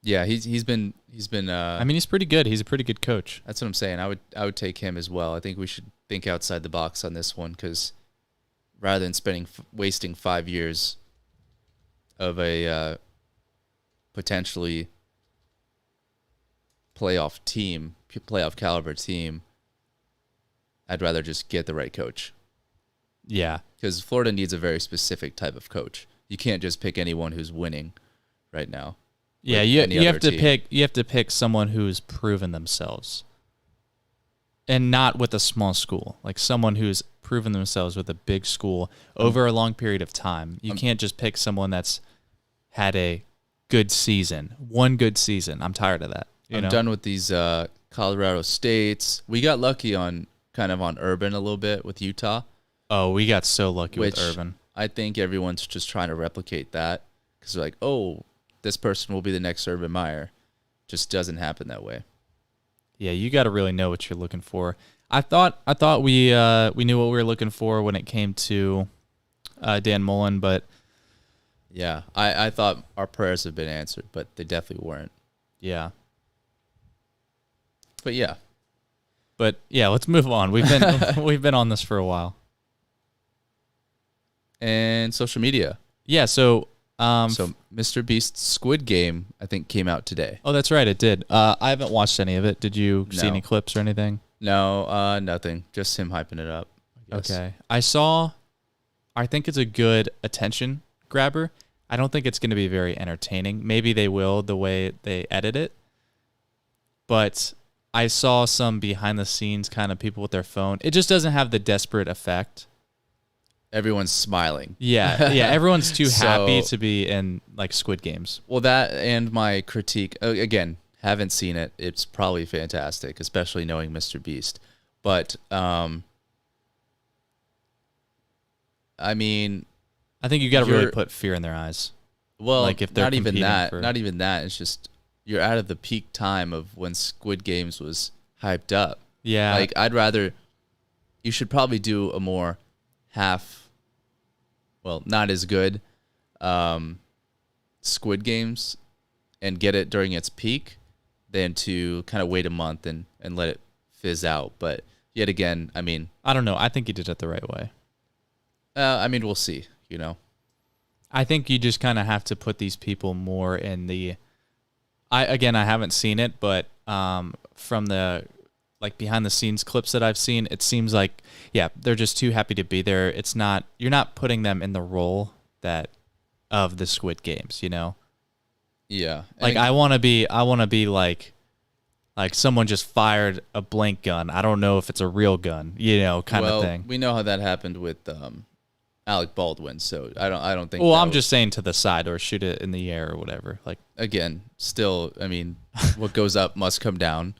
Yeah, he's been I mean, he's pretty good. He's a pretty good coach. That's what I'm saying. I would take him as well. I think we should think outside the box on this one because rather than wasting 5 years of a potentially playoff caliber team, I'd rather just get the right coach. Yeah. Because Florida needs a very specific type of coach. You can't just pick anyone who's winning right now. Yeah, you have to pick someone who's proven themselves. And not with a small school. Like someone who's proven themselves with a big school over a long period of time. You can't just pick someone that's had a good season. One good season. I'm tired of that. I'm done with these Colorado States. We got lucky on Urban a little bit with Utah. Oh, we got so lucky with Urban. I think everyone's just trying to replicate that because they're like, oh, this person will be the next Urban Meyer. Just doesn't happen that way. Yeah, you got to really know what you're looking for. I thought we knew what we were looking for when it came to Dan Mullen, but yeah, I thought our prayers have been answered, but they definitely weren't. Yeah. But yeah, let's move on. We've been on this for a while. And social media. Yeah, so Mr. Beast's Squid Game, I think, came out today. Oh, that's right, it did. I haven't watched any of it. Did you see any clips or anything? No, nothing. Just him hyping it up. Okay. I think it's a good attention grabber. I don't think it's going to be very entertaining. Maybe they will the way they edit it. But I saw some behind the scenes kind of people with their phone. It just doesn't have the desperate effect. Everyone's smiling. Yeah. Everyone's too happy to be in like Squid Games. Well, that and my critique again, Haven't seen it. It's probably fantastic, especially knowing Mr. Beast. But I mean, I think you got to really put fear in their eyes. Well, like if they're not even that. for... Not even that. It's just you're out of the peak time of when Squid Games was hyped up. Yeah. Like I'd rather. You should probably do a more not as good Squid Games and get it during its peak than to kind of wait a month and let it fizz out. But yet again, I mean, I don't know. I think you did it the right way. I mean, we'll see, you know. I think you just kind of have to put these people more in the... I haven't seen it, but from the like behind the scenes clips that I've seen, it seems like, yeah, they're just too happy to be there. It's not... You're not putting them in the role of the Squid Games, you know? Yeah. Like I want to be like someone just fired a blank gun. I don't know if it's a real gun, you know, kind of thing. We know how that happened with Alec Baldwin, so I don't think. Well, I'm just saying to the side or shoot it in the air or whatever. Like again, still, I mean, what goes up must come down.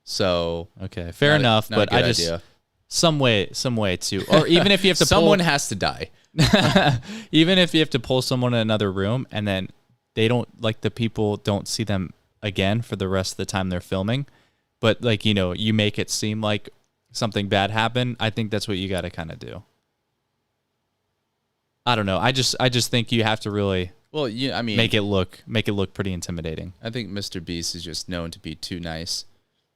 So okay, fair enough. But I just idea. some way to, or even if you have to, someone has to die. Even if you have to pull someone in another room and then they don't, like, the people don't see them again for the rest of the time they're filming, but like, you know, you make it seem like something bad happened. I think that's what you got to kind of do. I don't know. I just think you have to really, well, yeah, I mean, make it look pretty intimidating. I think Mr. Beast is just known to be too nice,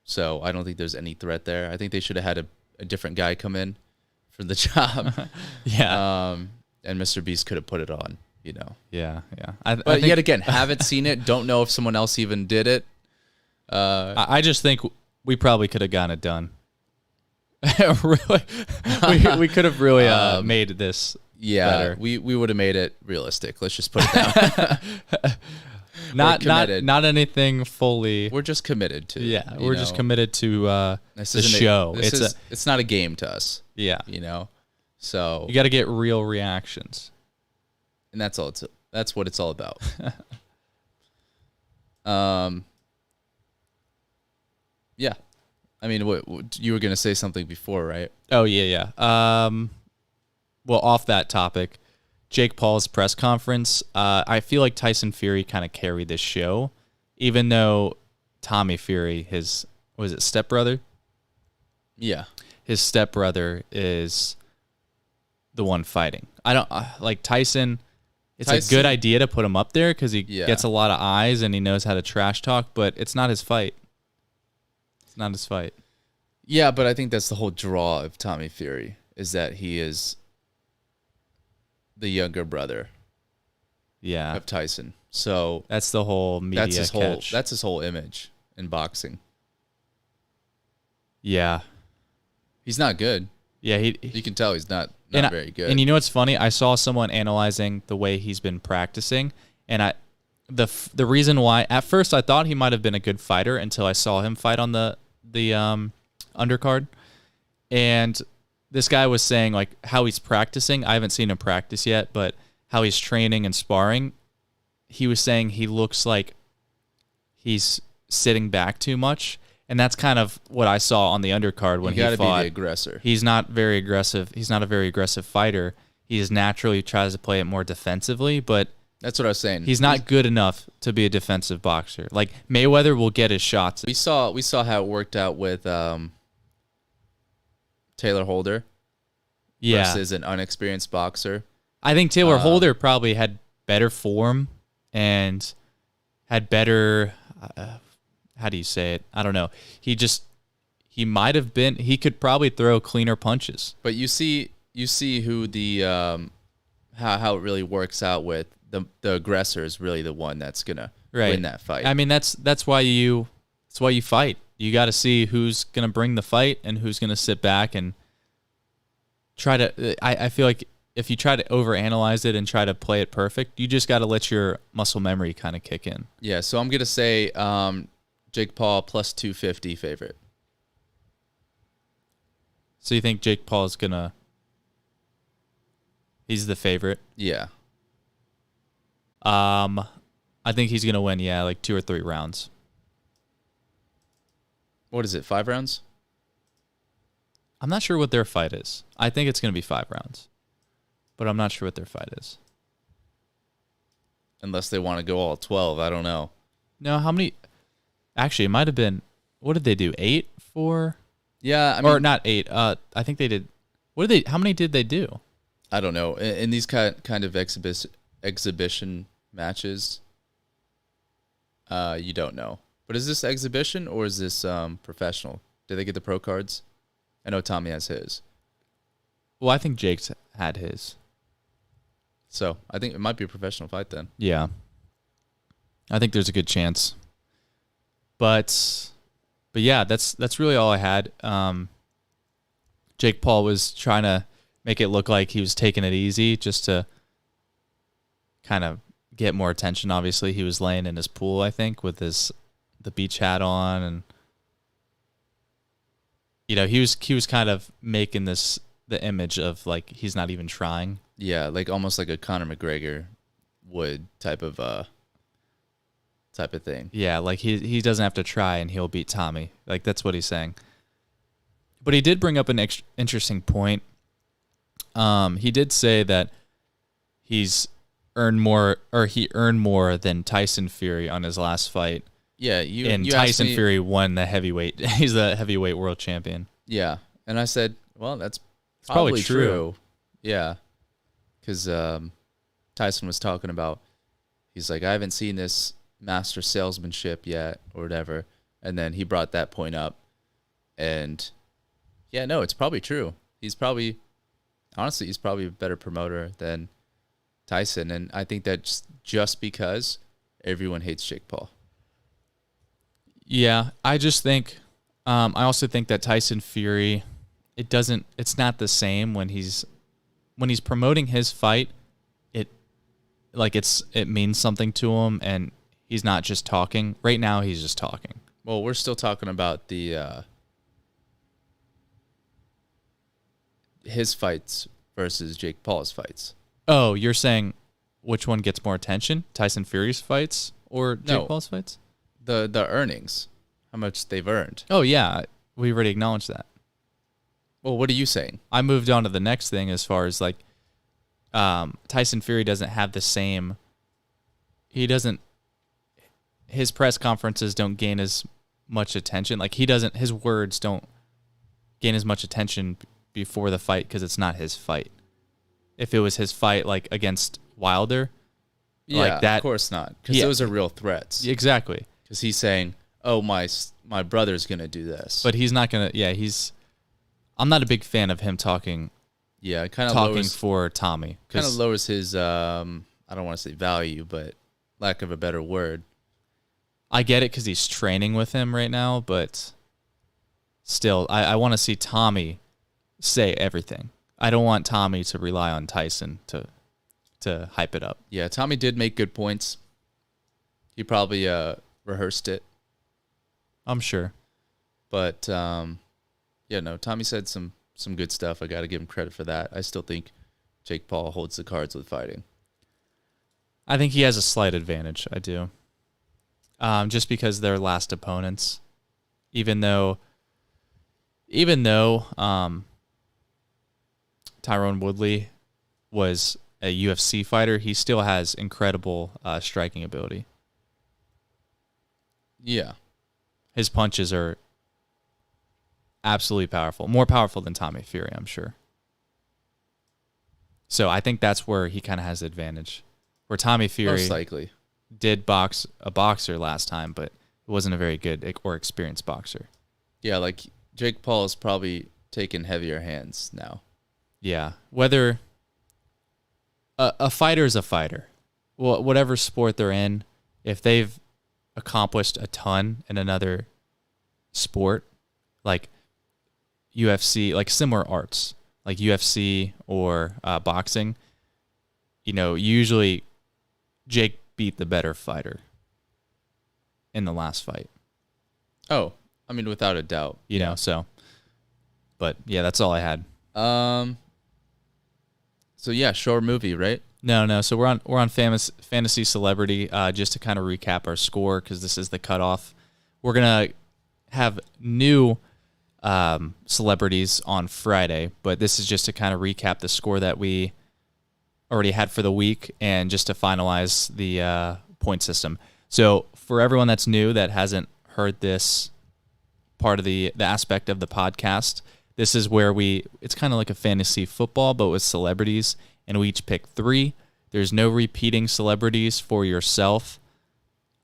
so I don't think there's any threat there. I think they should have had a different guy come in for the job. Yeah. And Mr. Beast could have put it on, you know. Yeah. I think, yet again, haven't seen it. Don't know if someone else even did it. I just think we probably could have gotten it done. Really, we could have really made this. Yeah, better. we would have made it realistic. Let's just put it down. not anything fully. We're just committed to. Yeah, we're just committed to the show. It's not a game to us. Yeah, you know. So you got to get real reactions, and that's all. That's what it's all about. Yeah, I mean, what you were gonna say something before, right? Oh yeah. Well, off that topic, Jake Paul's press conference. I feel like Tyson Fury kind of carried this show, even though Tommy Fury, his stepbrother? Yeah, his stepbrother is the one fighting. I don't like Tyson. It's a good idea to put him up there because he gets a lot of eyes and he knows how to trash talk, but it's not his fight. It's not his fight. Yeah, but I think that's the whole draw of Tommy Fury is that he is the younger brother. Yeah, of Tyson. So that's the whole media catch. That's his whole image in boxing. Yeah, he's not good. Yeah, you can tell he's not very good. And you know what's funny? I saw someone analyzing the way he's been practicing, and the reason why at first I thought he might have been a good fighter until I saw him fight on the undercard, and this guy was saying like how he's practicing. I haven't seen him practice yet, but how he's training and sparring, he was saying he looks like he's sitting back too much. And that's kind of what I saw on the undercard when he fought. You gotta be the aggressor. He's not very aggressive. He's not a very aggressive fighter. He just naturally tries to play it more defensively, but that's what I was saying. He's not good enough to be a defensive boxer. Like Mayweather will get his shots. We saw how it worked out with Taylor Holder versus an unexperienced boxer. I think Taylor Holder probably had better form and had better how do you say it? I don't know. He could probably throw cleaner punches. But you see who the how it really works out with the aggressor is really the one that's gonna win that fight. I mean that's why you fight. You got to see who's gonna bring the fight and who's gonna sit back and try to. I feel like if you try to overanalyze it and try to play it perfect, you just got to let your muscle memory kind of kick in. Yeah. So I'm gonna say. Jake Paul plus 250 favorite. So you think Jake Paul is he's the favorite? Yeah. I think he's gonna win. Yeah, like 2 or 3 rounds. What is it? 5 rounds? I'm not sure what their fight is. I think it's going to be 5 rounds, but I'm not sure what their fight is. Unless they want to go all 12. I don't know. No, how many? Actually, it might have been. What did they do? 8 for? Yeah, I mean, or not 8. I think they did. What did they? How many did they do? I don't know. In these kind of exhibition matches, you don't know. But is this exhibition or is this professional? Did they get the pro cards? I know Tommy has his. Well, I think Jake's had his. So I think it might be a professional fight then. Yeah. I think there's a good chance. But yeah, that's really all I had. Jake Paul was trying to make it look like he was taking it easy just to kind of get more attention. Obviously, he was laying in his pool, I think, with the beach hat on, and he was kind of making the image of like he's not even trying. Yeah, like almost like a Conor McGregor would type of thing. Yeah, like he doesn't have to try and he'll beat Tommy. Like that's what he's saying. But he did bring up an interesting point. He did say that he earned more than Tyson Fury on his last fight. Yeah, and Tyson Fury won the heavyweight. He's the heavyweight world champion. Yeah, and I said, well, that's probably true. Yeah, because Tyson was talking about, he's like, I haven't seen this master salesmanship yet or whatever, and then he brought that point up, and yeah, no, it's probably true. He's probably a better promoter than Tyson, and I think that's just because everyone hates Jake Paul. Yeah, I just think, I also think that Tyson Fury, it's not the same when he's promoting his fight. It means something to him, and he's not just talking. Right now, he's just talking. Well, we're still talking about his fights versus Jake Paul's fights. Oh, you're saying which one gets more attention? Tyson Fury's fights or Jake Paul's fights? The earnings, how much they've earned. Oh, yeah. We already acknowledged that. Well, what are you saying? I moved on to the next thing as far as like Tyson Fury doesn't have the same. His press conferences don't gain as much attention. Like his words don't gain as much attention before the fight because it's not his fight. If it was his fight like against Wilder, yeah, like that, of course not, because those are real threats. Exactly. Because he's saying, "Oh, my brother's gonna do this," but he's not gonna. Yeah, I'm not a big fan of him talking. Yeah, kind of talking for Tommy. Kind of lowers his. I don't want to say value, but lack of a better word. I get it because he's training with him right now, but still, I want to see Tommy say everything. I don't want Tommy to rely on Tyson to hype it up. Yeah, Tommy did make good points. He probably rehearsed it. I'm sure. But Tommy said some good stuff. I got to give him credit for that. I still think Jake Paul holds the cards with fighting. I think he has a slight advantage. I do. Just because they're last opponents, even though Tyrone Woodley was a UFC fighter, he still has incredible striking ability. Yeah. His punches are absolutely powerful. More powerful than Tommy Fury, I'm sure. So I think that's where he kind of has the advantage. Where Tommy Fury most likely did box a boxer last time, but it wasn't a very good or experienced boxer. Yeah, like Jake Paul is probably taking heavier hands now. Yeah. Whether a fighter is a fighter. Well, whatever sport they're in, if they've accomplished a ton in another sport, like UFC, like similar arts, like UFC or boxing, usually Jake beat the better fighter in the last fight. Oh, I mean, without a doubt. So. But yeah, that's all I had. So yeah, short movie, right? No. So we're on fantasy celebrity. Just to kind of recap our score, because this is the cutoff. We're gonna have new celebrities on Friday, but this is just to kind of recap the score that we already had for the week and just to finalize the point system. So for everyone that's new that hasn't heard this part of the aspect of the podcast, this is where it's kind of like a fantasy football, but with celebrities, and we each pick 3. There's no repeating celebrities for yourself.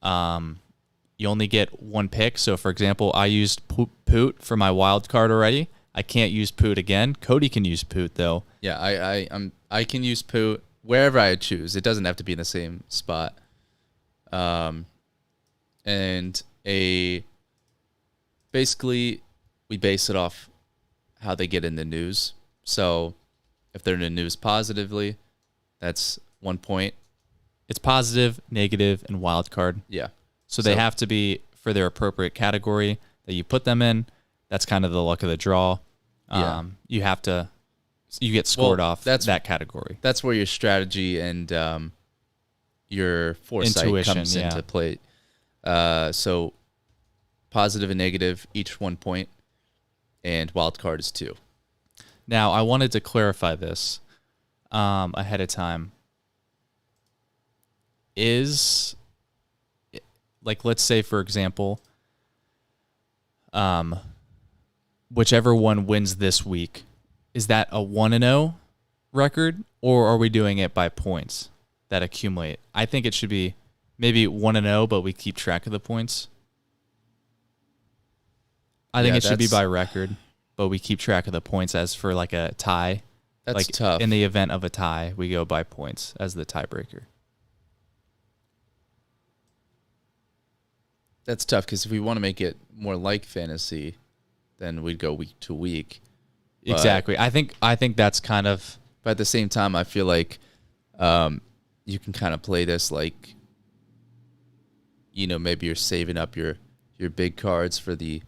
You only get 1 pick. So, for example, I used Poot for my wild card already. I can't use Poot again. Cody can use Poot, though. Yeah, I can use Poot wherever I choose. It doesn't have to be in the same spot. And basically, we base it off how they get in the news. So, if they're in the news positively, that's 1 point. It's positive, negative, and wild card. Yeah. So they have to be for their appropriate category that you put them in. That's kind of the luck of the draw. You get scored off that category. That's where your strategy and your foresight Intuition comes into play. So positive and negative, each 1 point, and wild card is 2. Now, I wanted to clarify this ahead of time. Let's say, for example, whichever one wins this week, is that a 1-0 record, or are we doing it by points that accumulate? I think it should be maybe 1-0, but we keep track of the points. I think it should be by record, but we keep track of the points as for like a tie. That's tough. In the event of a tie, we go by points as the tiebreaker. That's tough because if we want to make it more like fantasy, then we'd go week to week. Exactly. I think that's kind of. But at the same time, I feel like you can kind of play this like, maybe you're saving up your big cards for the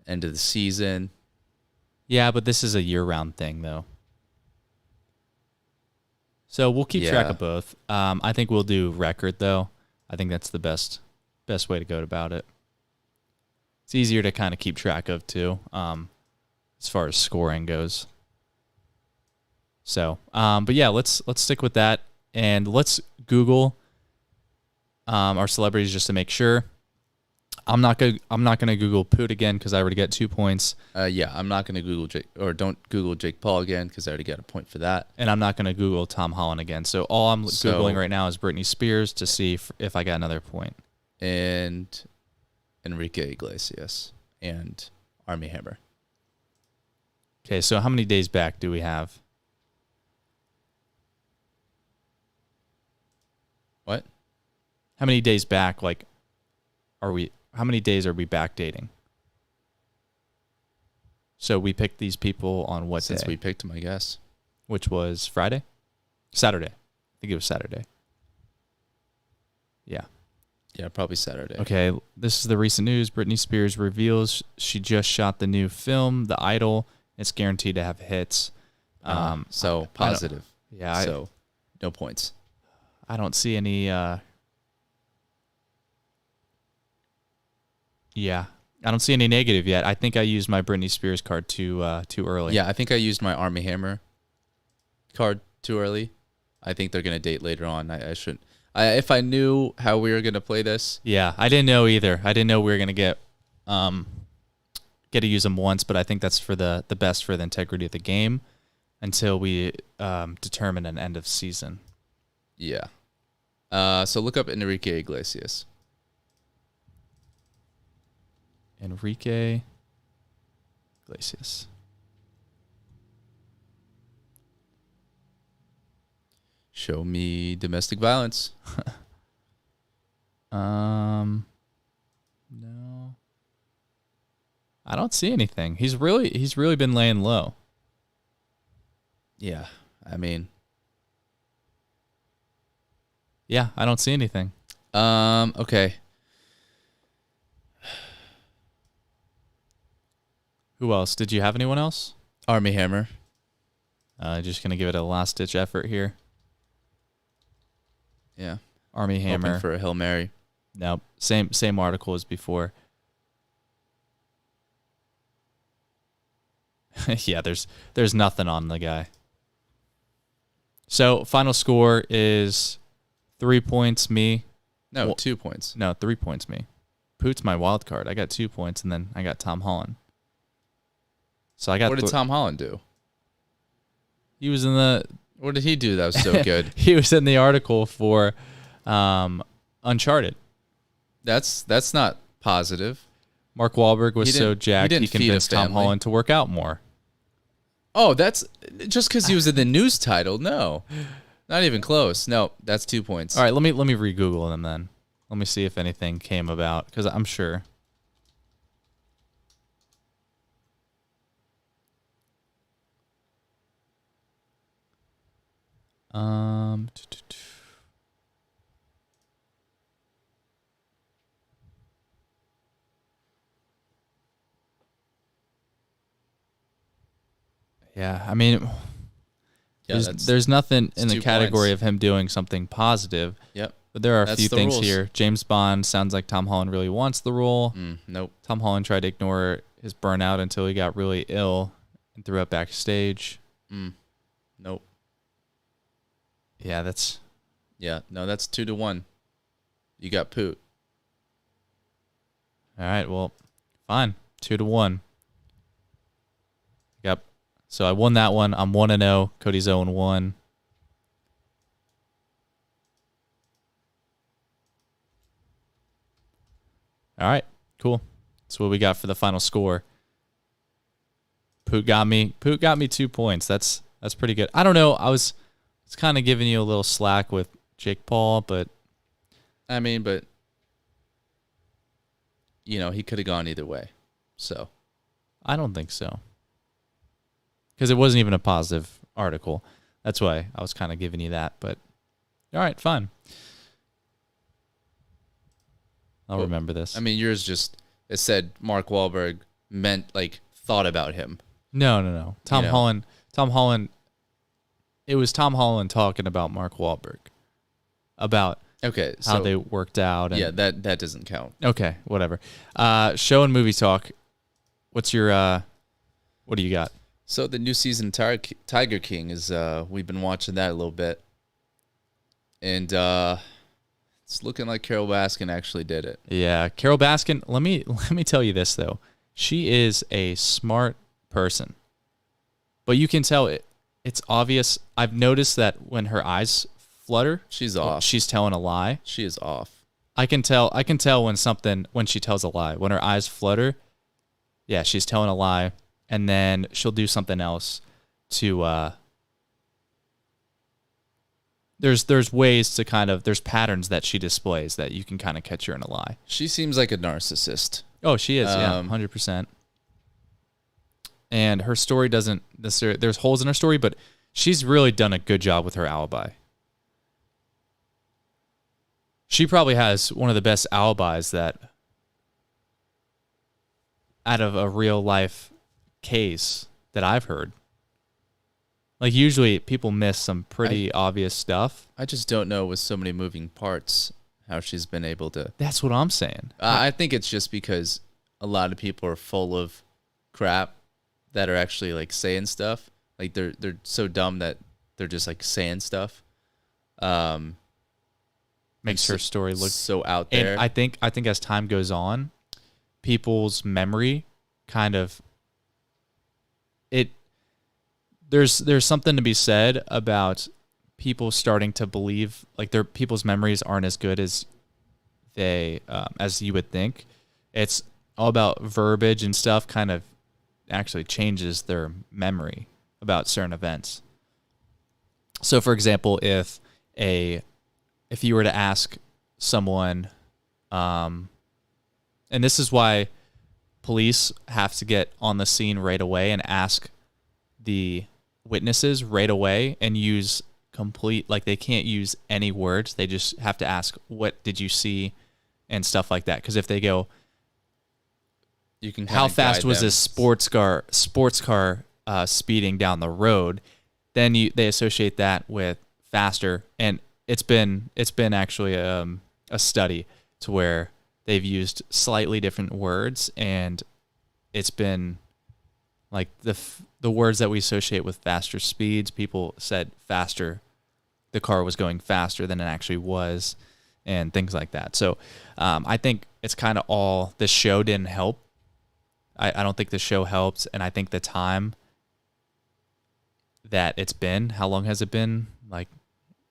end of the season. Yeah, but this is a year-round thing, though. So we'll keep track of both. I think we'll do record, though. I think that's the best way to go about it. It's easier to kind of keep track of, too, as far as scoring goes. So, but yeah, let's stick with that, and let's Google our celebrities just to make sure. I'm not gonna Google Poot again because I already got 2 points. I'm not gonna Google don't Google Jake Paul again because I already got a point for that. And I'm not gonna Google Tom Holland again. So all I'm Googling right now is Britney Spears to see if I got another point. And Enrique Iglesias and Armie Hammer. Okay, so how many days back do we have? What? How many days back? How many days are we backdating? So we picked these people on what Since day? we picked them, I guess. Which was Friday? Saturday. I think it was Saturday. Yeah. Yeah, probably Saturday. Okay, this is the recent news. Britney Spears reveals she just shot the new film, The Idol. It's guaranteed to have hits. So positive. Yeah. No points. I don't see any. I don't see any negative yet. I think I used my Britney Spears card too early. Yeah, I think I used my Armie Hammer card too early. I think they're gonna date later on. I shouldn't. If I knew how we were gonna play this. Yeah, I didn't know either. I didn't know we were gonna get to use them once, but I think that's for the best for the integrity of the game until we determine an end of season. Yeah. So look up Enrique Iglesias. Enrique Iglesias. Show me domestic violence. No. I don't see anything. He's really been laying low. Yeah. I mean. Yeah, I don't see anything. Okay. Who else? Did you have anyone else? Armie Hammer. Just going to give it a last-ditch effort here. Yeah. Armie Hammer. Hoping for a Hail Mary. No, same article as before. Yeah, there's nothing on the guy. So final score is 3 points me. No, Well, 2 points. No, 3 points me. Poot's my wild card. I got 2 points, and then I got Tom Holland. So I got. What did Tom Holland do? He was in the. What did he do that was so good? He was in the article for Uncharted. That's not positive. Mark Wahlberg was so jacked he feed a convinced Tom family. Holland to work out more. Oh, that's just because he was in the news title. No, not even close. No, that's 2 points. All right, let me re-Google them then. Let me see if anything came about because I'm sure. Yeah, I mean, Yeah, there's nothing in the 2 category points. of him doing something positive. Yep. But there are a That's few the things rules. here. James Bond sounds like Tom Holland really wants the role. Nope. Tom Holland tried to ignore his burnout until he got really ill and threw up backstage. Nope. Yeah, that's Yeah. No, that's 2-1. You got Poot. all right. Well, fine. 2-1. Yep. So I won that one. I'm 1-0. Cody's 0-1. All right. Cool. That's what we got for the final score. Poot got me 2 points. That's pretty good. I don't know. I was kind of giving you a little slack with Jake Paul, but I mean, but he could have gone either way. So I don't think so. Because it wasn't even a positive article. That's why I was kind of giving you that. But all right, fine. I'll remember this. I mean, yours it said Mark Wahlberg thought about him. No. Tom Holland. It was Tom Holland talking about Mark Wahlberg. About Okay, how they worked out. And, yeah, that doesn't count. Okay, whatever. Show and movie talk. What's your what do you got? So the new season Tiger King is we've been watching that a little bit, and it's looking like Carol Baskin actually did it. Yeah, Carol Baskin. Let me tell you this though. She is a smart person, but you can tell it's obvious. I've noticed that when her eyes flutter, She's off. she's telling a lie. She is off. I can tell when she tells a lie. When her eyes flutter, yeah, she's telling a lie, and then she'll do something else to there's ways to there's patterns that she displays that you can kind of catch her in a lie. She seems like a narcissist. Oh, she is, yeah, 100%. And her story doesn't necessarily, there's holes in her story, but she's really done a good job with her alibi. She probably has one of the best alibis that out of a real life case that I've heard. Like usually people miss some pretty obvious stuff. I just don't know with so many moving parts how she's been able to. That's what I'm saying. I think it's just because a lot of people are full of crap that are actually like saying stuff. Like they're so dumb that they're just like saying stuff. Makes her story look so out there. And I think as time goes on, people's memory kind of there's something to be said about people starting to believe like people's memories aren't as good as they as you would think. It's all about verbiage and stuff kind of actually changes their memory about certain events. So for example, if you were to ask someone, and this is why police have to get on the scene right away and ask the witnesses right away and use they can't use any words. They just have to ask, what did you see and stuff like that. Because if they go, you can how fast was this sports car speeding down the road, then they associate that with faster. And it's been actually a study to where they've used slightly different words, and it's been Like the words that we associate with faster speeds, people said faster. The car was going faster than it actually was, and things like that. So I think it's kind of all, the show didn't help. I don't think the show helps, and I think the time that it's been, how long has it been? Like,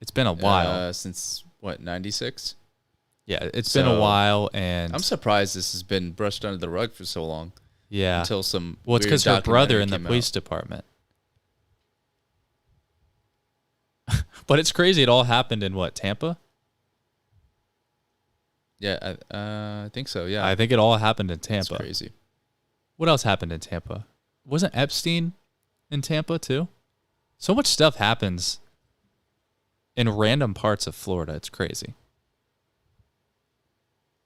it's been a while. Since, what, 96? Yeah, it's been a while, and I'm surprised this has been brushed under the rug for so long. Yeah. Until some Well, it's weird because her brother documentary in the came police out. department. But it's crazy. It all happened in what, Tampa? Yeah, I think so, yeah. I think it all happened in Tampa. That's crazy. What else happened in Tampa? Wasn't Epstein in Tampa too? So much stuff happens in random parts of Florida. It's crazy.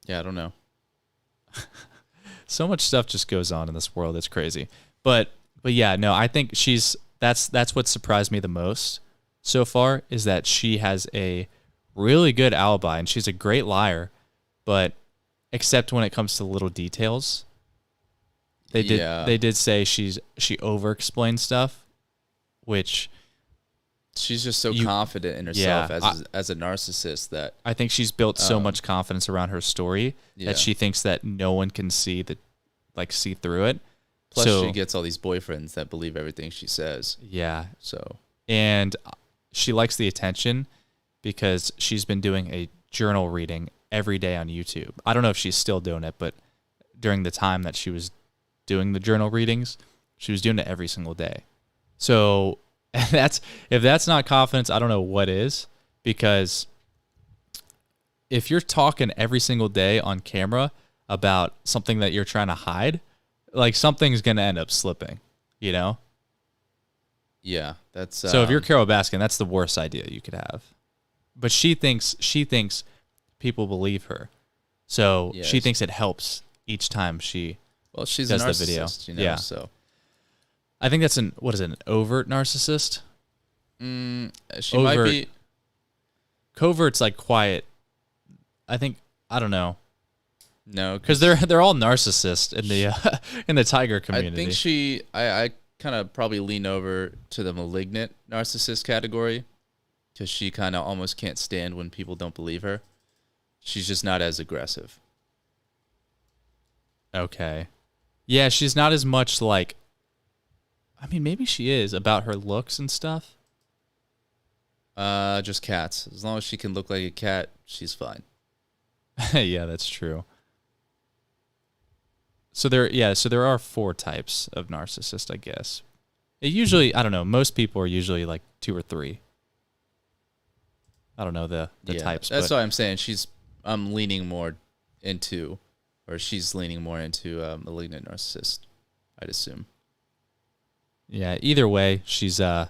Yeah, I don't know. So much stuff just goes on in this world. It's crazy. But yeah, no, I think that's what surprised me the most so far, is that she has a really good alibi and she's a great liar, but except when it comes to little details. They did say she over explained stuff, which she's just so confident in herself as a narcissist that I think she's built so much confidence around her story that she thinks that no one can see through it. Plus, she gets all these boyfriends that believe everything she says. Yeah. So, and she likes the attention because she's been doing a journal reading every day on YouTube. I don't know if she's still doing it, but during the time that she was doing the journal readings, she was doing it every single day. So if that's not confidence, I don't know what is, because if you're talking every single day on camera about something that you're trying to hide, like, something's going to end up slipping, you know? Yeah, that's so if you're Carol Baskin, that's the worst idea you could have. But she thinks people believe her. So she thinks it helps each time she's does a the video. You know, yeah. So I think that's an overt narcissist? She might be. Covert's like quiet. I don't know. No, because they're all narcissists in the in the tiger community. I think I kind of probably lean over to the malignant narcissist category, because she kind of almost can't stand when people don't believe her. She's just not as aggressive. Okay. Yeah, she's not as much like, I mean, maybe she is, about her looks and stuff. Just cats. As long as she can look like a cat, she's fine. Yeah, that's true. So there are 4 types of narcissist, I guess. It usually, I don't know, most people are usually like 2 or 3. I don't know the types. That's why I'm saying I'm leaning more into, or she's leaning more into malignant narcissist, I'd assume. Yeah, either way, she's I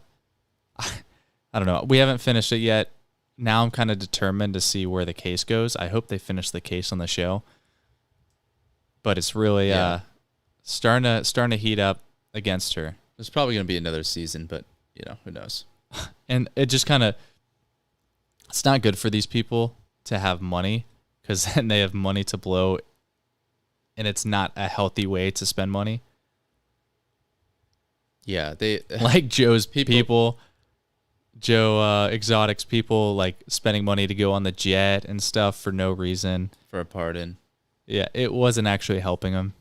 don't know. We haven't finished it yet. Now I'm kind of determined to see where the case goes. I hope they finish the case on the show. But it's really starting to heat up against her. There's probably going to be another season, but who knows? And it just kind of, it's not good for these people to have money, because then they have money to blow, and it's not a healthy way to spend money. Yeah, they like Joe's people, Joe Exotic's people, like spending money to go on the jet and stuff for no reason. For a pardon. Yeah, it wasn't actually helping them.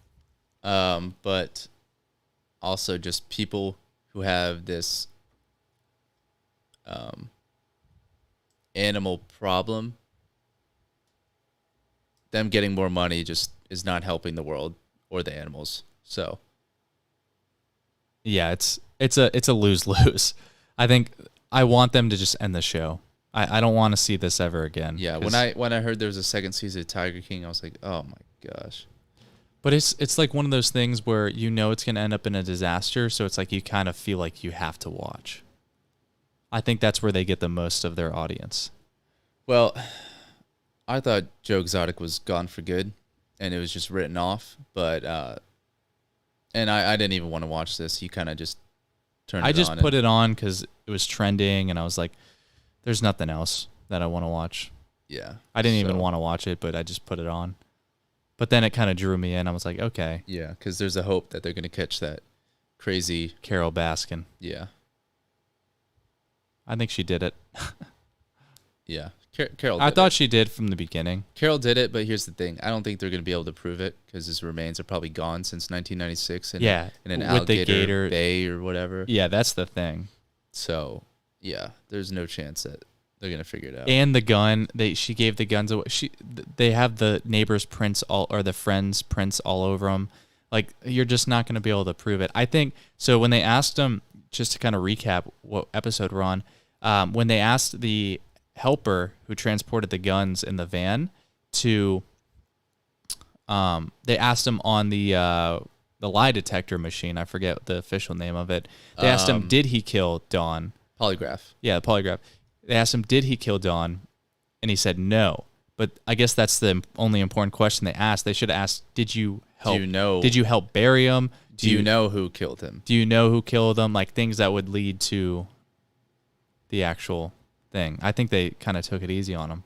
But also just people who have this animal problem, them getting more money just is not helping the world or the animals. So yeah, it's a lose-lose. I think I want them to just end the show. I don't want to see this ever again. Yeah, when I heard there was a second season of Tiger King, I was like, oh my gosh. But it's like one of those things where it's going to end up in a disaster, so it's like you kind of feel like you have to watch. I think that's where they get the most of their audience. Well, I thought Joe Exotic was gone for good, and it was just written off. But and I didn't even want to watch this. You kind of just turned it on. I just put it on because it was trending, and I was like, there's nothing else that I want to watch. Yeah. I didn't even want to watch it, but I just put it on. But then it kind of drew me in. I was like, okay. Yeah, because there's a hope that they're going to catch that crazy. Carol Baskin. Yeah. I think she did it. Yeah. Carol. I thought she did from the beginning. Carol did it, but here's the thing: I don't think they're going to be able to prove it because his remains are probably gone since 1996. In an alligator bay or whatever. Yeah, that's the thing. So yeah, there's no chance that they're going to figure it out. And the gun, she gave the guns away. They have the neighbor's prints or the friend's prints all over them. Like, you're just not going to be able to prove it. I think so. When they asked him, just to kind of recap what episode we're on, when they asked the helper who transported the guns in the van they asked him on the lie detector machine. I forget the official name of it. They asked him, did he kill Dawn? Polygraph. Yeah, the polygraph. They asked him, did he kill Dawn? And he said no. But I guess that's the only important question they asked. They should have asked, did you help? Did you help bury him? Do you know who killed him? Do you know who killed him? Like, things that would lead to the actual thing. I think they kind of took it easy on him.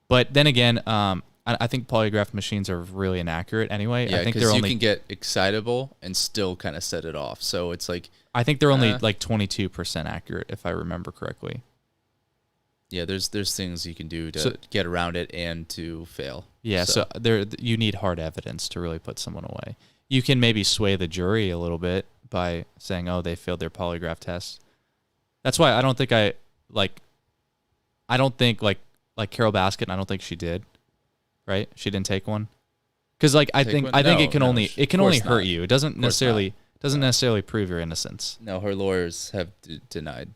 But then again, I think polygraph machines are really inaccurate anyway. Yeah, I think because you can get excitable and still kind of set it off. So it's like... I think they're only like 22% accurate, if I remember correctly. Yeah, there's things you can do to get around it and to fail. Yeah, so you need hard evidence to really put someone away. You can maybe sway the jury a little bit by saying, oh, they failed their polygraph test. That's why I don't think Carol Baskin, I don't think she did. Right? She didn't take one. Because I think it can only hurt you. It doesn't necessarily prove your innocence. No, her lawyers have denied.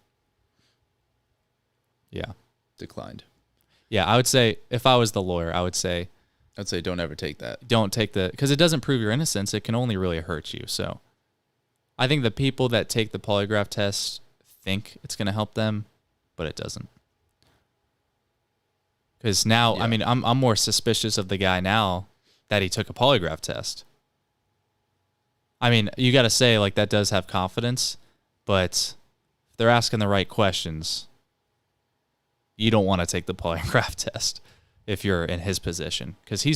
Yeah. Declined. Yeah, I would say, if I was the lawyer, I'd say don't ever take that. Don't take because it doesn't prove your innocence. It can only really hurt you. So I think the people that take the polygraph test think it's going to help them, but it doesn't. Because now, yeah. I mean, I'm more suspicious of the guy now that he took a polygraph test. I mean, you got to say, like, that does have confidence, but if they're asking the right questions, you don't want to take the polygraph test if you're in his position, because he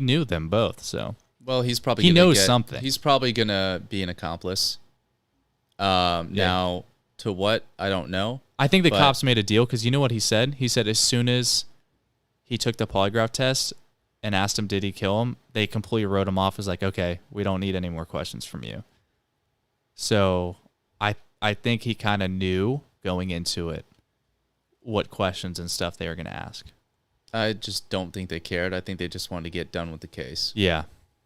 knew them both. So well, he knows something. He's probably gonna be an accomplice. Now to what, I don't know. I think the cops made a deal, because you know what he said? He said as soon as he took the polygraph test and asked him, did he kill him, they completely wrote him off as like, okay, we don't need any more questions from you. So I think he kind of knew going into it what questions and stuff they were going to ask. I just don't think they cared. I think they just wanted to get done with the case. Yeah.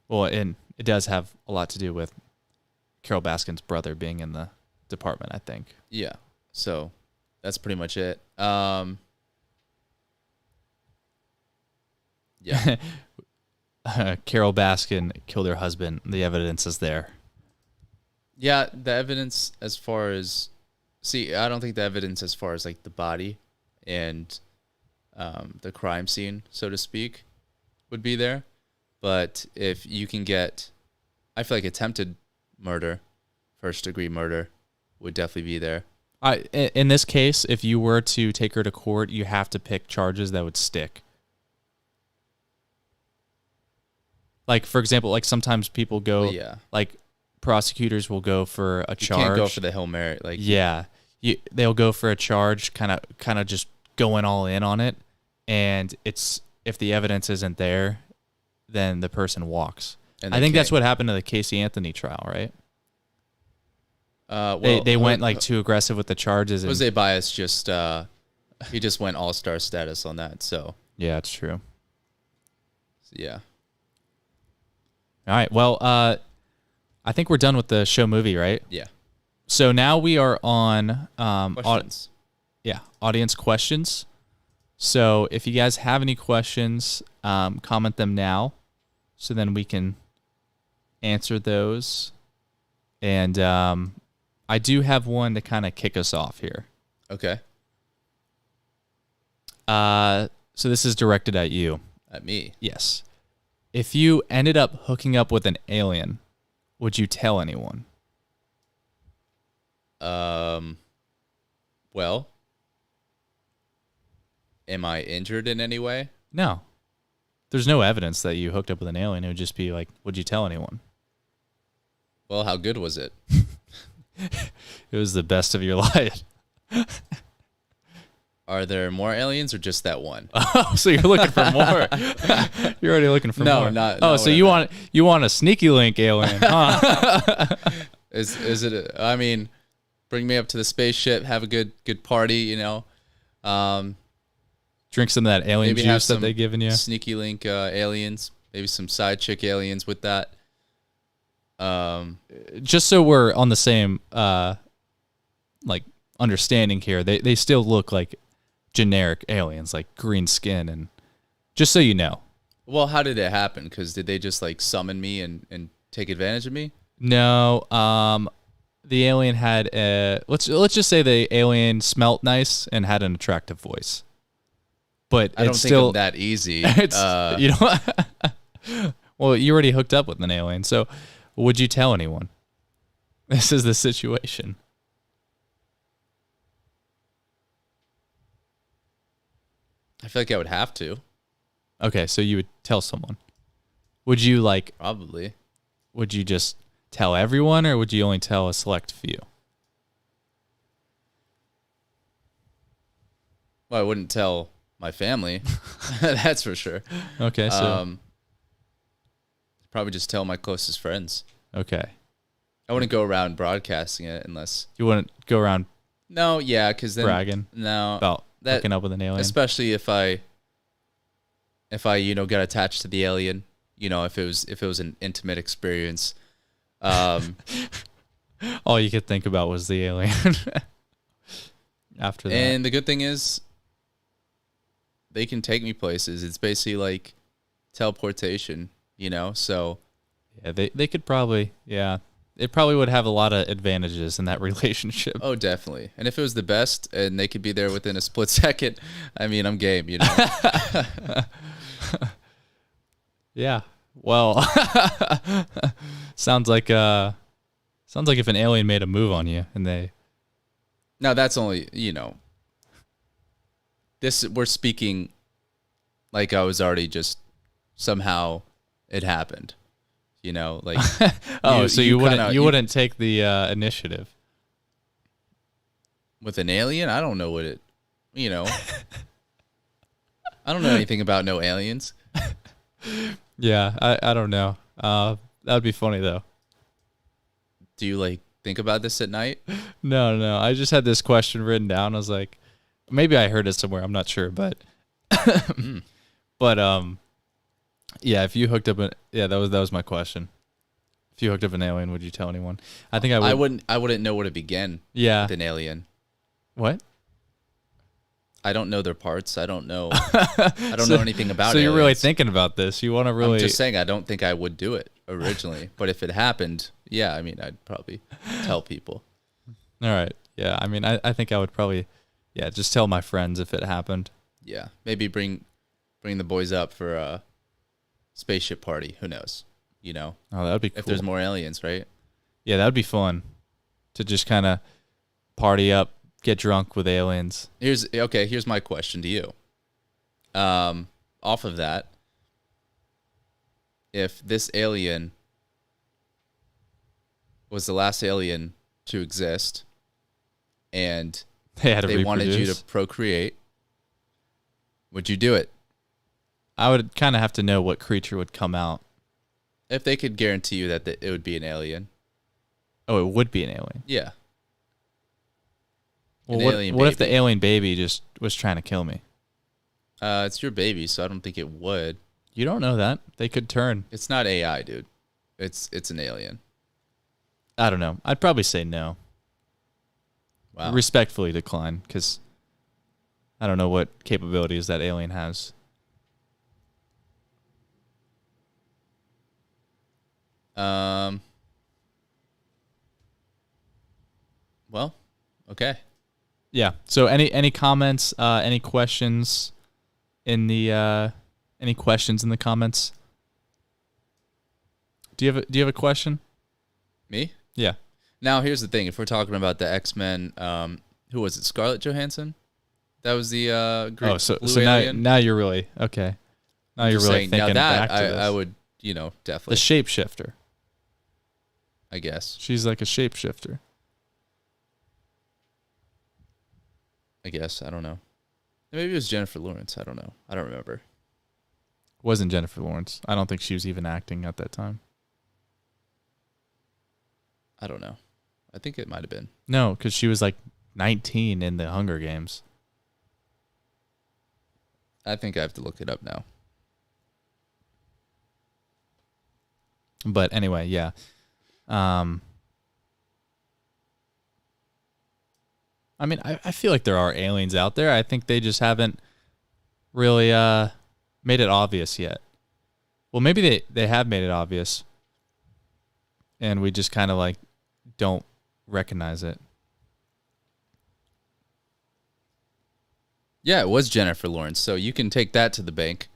Well, and it does have a lot to do with Carol Baskin's brother being in the department, I think. Yeah. So that's pretty much it. Yeah. Carol Baskin killed her husband. The evidence is there. Yeah, the evidence as far as... See, I don't think the evidence as far as like the body and the crime scene, so to speak, would be there. But if you can get... I feel like attempted murder, first-degree murder, would definitely be there. In this case, if you were to take her to court, you have to pick charges that would stick. Like, for example, like sometimes people go... Yeah. Like, prosecutors will go for a charge. You can't go for the Hail Mary. Like, yeah. They'll go for a charge, kind of just going all in on it. And it's if the evidence isn't there, then the person walks. And I think that's what happened to the Casey Anthony trial, right? They went like too aggressive with the charges. Jose Baez he just went all-star status on that. So yeah, it's true. Yeah. All right. Well, I think we're done with the show movie, right? Yeah. So now we are on questions. Audience questions. So if you guys have any questions, comment them now, so then we can answer those. And I do have one to kind of kick us off here. Okay. So this is directed at you. At me? Yes. If you ended up hooking up with an alien, would you tell anyone? Well, am I injured in any way? No. There's no evidence that you hooked up with an alien. It would just be like, would you tell anyone? Well, how good was it? It was the best of your life. Are there more aliens or just that one? Oh, so you're looking for more. You're already looking for more. Not so you want a sneaky link alien, huh? Is it? I mean, bring me up to the spaceship, have a good party, you know. Drink some of that alien Maybe have juice that some they given you. Sneaky link aliens, maybe some side chick aliens with that. Just so we're on the same like understanding here, they still look like generic aliens, like green skin, and just so you know. Well, how did it happen? Because did they just like summon me and take advantage of me? No, the alien had let's just say the alien smelt nice and had an attractive voice. But I don't it's think still I'm that easy. It's you know. Well, you already hooked up with an alien, so would you tell anyone? This is the situation. I feel like I would have to. Okay, so you would tell someone. Would you Probably. Would you just tell everyone, or would you only tell a select few? Well, I wouldn't tell my family. That's for sure. Okay, so probably just tell my closest friends. okay, I wouldn't go around broadcasting it unless. you wouldn't go around No, yeah, because then bragging no, about hooking up with an alien. especially if I got attached to the alien. You know, if it was an intimate experience. All you could think about was the alien. After that, And the good thing is, they can take me places. It's basically like teleportation, you know? So yeah, they could probably, yeah, it probably would have a lot of advantages in that relationship. oh, definitely. And if it was the best and they could be there within a split second, I mean, I'm game, you know? Yeah. Well, sounds like if an alien made a move on you and they. Now, that's only, you know, we're speaking like I was already just somehow it happened, you know, like. Oh, so you wouldn't take the initiative With an alien? I don't know what it, you know. I don't know anything about no aliens. Yeah, I don't know. That would be funny though. Do you like think about this at night? No. I just had this question written down. I was like, maybe I heard it somewhere. I'm not sure, but, but yeah. If you hooked up that was my question. If you hooked up an alien, would you tell anyone? I think I would. I wouldn't know where to begin. Yeah. With an alien. What? I don't know their parts. I don't know. I don't know anything about it. So you're really thinking about this. You want to really. I'm just saying I don't think I would do it originally. But if it happened, yeah, I mean, I'd probably tell people. All right. Yeah. I mean, I think I would probably, yeah, just tell my friends if it happened. Yeah. Maybe bring the boys up for a spaceship party. Who knows? You know? Oh, that would be cool. If there's more aliens, right? Yeah, that would be fun to just kind of party up, get drunk with aliens. Here's my question to you. Off of that, if this alien was the last alien to exist and they wanted you to procreate, would you do it? I would kind of have to know what creature would come out. If they could guarantee you that it would be an alien. Oh, it would be an alien. Yeah. Well, what if the alien baby just was trying to kill me? It's your baby, so I don't think it would. You don't know that. They could turn. It's not AI, dude. It's an alien. I don't know. I'd probably say no. Wow. Respectfully decline, because I don't know what capabilities that alien has. Well, okay. Yeah. So any comments, any questions in the comments? Do you have a question? Me? Yeah. Now here's the thing: if we're talking about the X-Men, who was it? Scarlett Johansson? That was the great blue alien? now you're really okay. Now you're really thinking back to this. I would, definitely. The shapeshifter. I guess. She's like a shapeshifter. I don't know. Maybe it was Jennifer Lawrence. I don't know. I don't remember. Wasn't Jennifer Lawrence. I don't think she was even acting at that time. I don't know. I think it might have been. No, because she was like 19 in the Hunger Games. I think I have to look it up now. But anyway, yeah. I mean, I feel like there are aliens out there. I think they just haven't really made it obvious yet. Well, maybe they have made it obvious, and we just kind of like don't recognize it. Yeah, it was Jennifer Lawrence, so you can take that to the bank.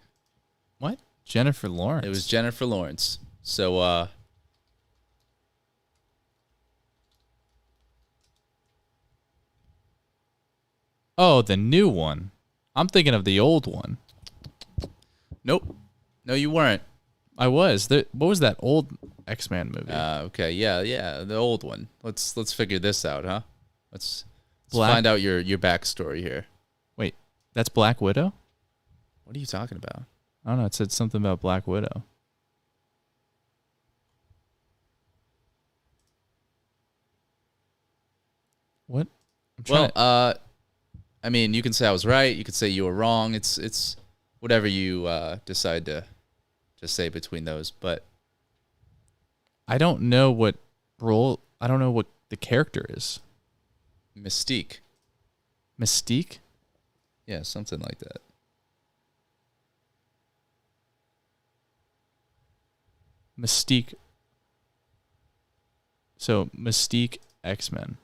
What? Jennifer Lawrence? It was Jennifer Lawrence. So, Oh, the new one. I'm thinking of the old one. nope. No, you weren't. I was. What was that old X-Men movie? Okay, yeah, the old one. Let's figure this out, huh? Let's Black- find out your backstory here. Wait, that's Black Widow? What are you talking about? I don't know. It said something about Black Widow. What? Well, I mean, you can say I was right. You could say you were wrong. It's whatever you decide to say between those. But I don't know what role. I don't know what the character is. Mystique. Mystique? Yeah, something like that. Mystique. So Mystique X-Men.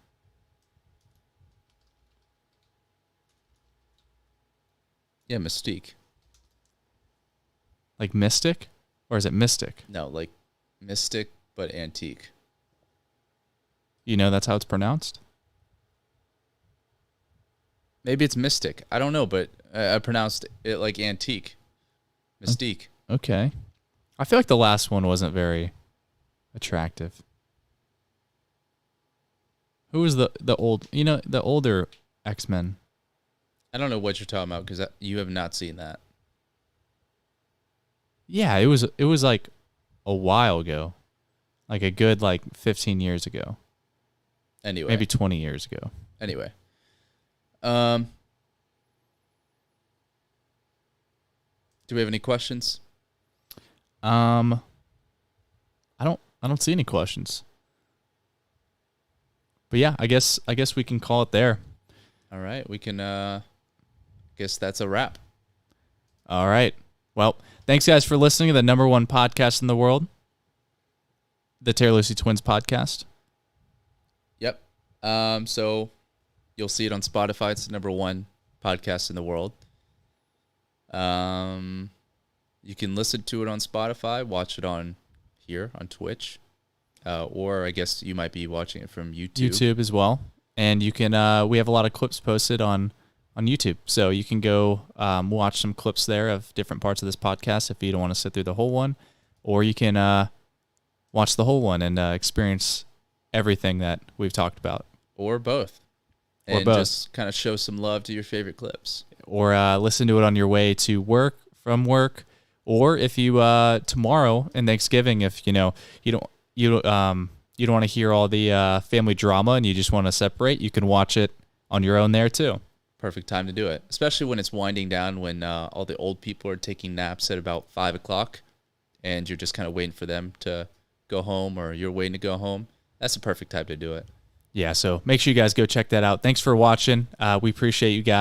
Yeah, Mystique. Like Mystic? Or is it Mystic? No, like mystic, but antique. You know that's how it's pronounced? Maybe it's mystic. I don't know, but I pronounced it like antique. Mystique. Okay. I feel like the last one wasn't very attractive. Who was the old, the older X-Men? I don't know what you're talking about because you have not seen that. Yeah, it was like a while ago. Like a good 15 years ago. Anyway. Maybe 20 years ago. Anyway. Do we have any questions? I don't see any questions. But yeah, I guess we can call it there. All right, we can guess that's a wrap. All right. Well, thanks guys for listening to the #1 podcast in the world, the Tiralosi Twins podcast. Yep. So you'll see it on Spotify. It's the #1 podcast in the world. You can listen to it on Spotify, watch it on here on Twitch, or I guess you might be watching it from YouTube. YouTube as well. And you can we have a lot of clips posted on YouTube, so you can go watch some clips there of different parts of this podcast if you don't want to sit through the whole one, or you can watch the whole one and experience everything that we've talked about, or both, and just kind of show some love to your favorite clips, or listen to it on your way to work, from work, or if you tomorrow and Thanksgiving, if you don't want to hear all the family drama and you just want to separate, you can watch it on your own there too. Perfect time to do it, especially when it's winding down, when all the old people are taking naps at about 5 o'clock and you're just kind of waiting for them to go home, or you're waiting to go home. That's the perfect time to do it. Yeah, so make sure you guys go check that out. Thanks for watching. We appreciate you guys.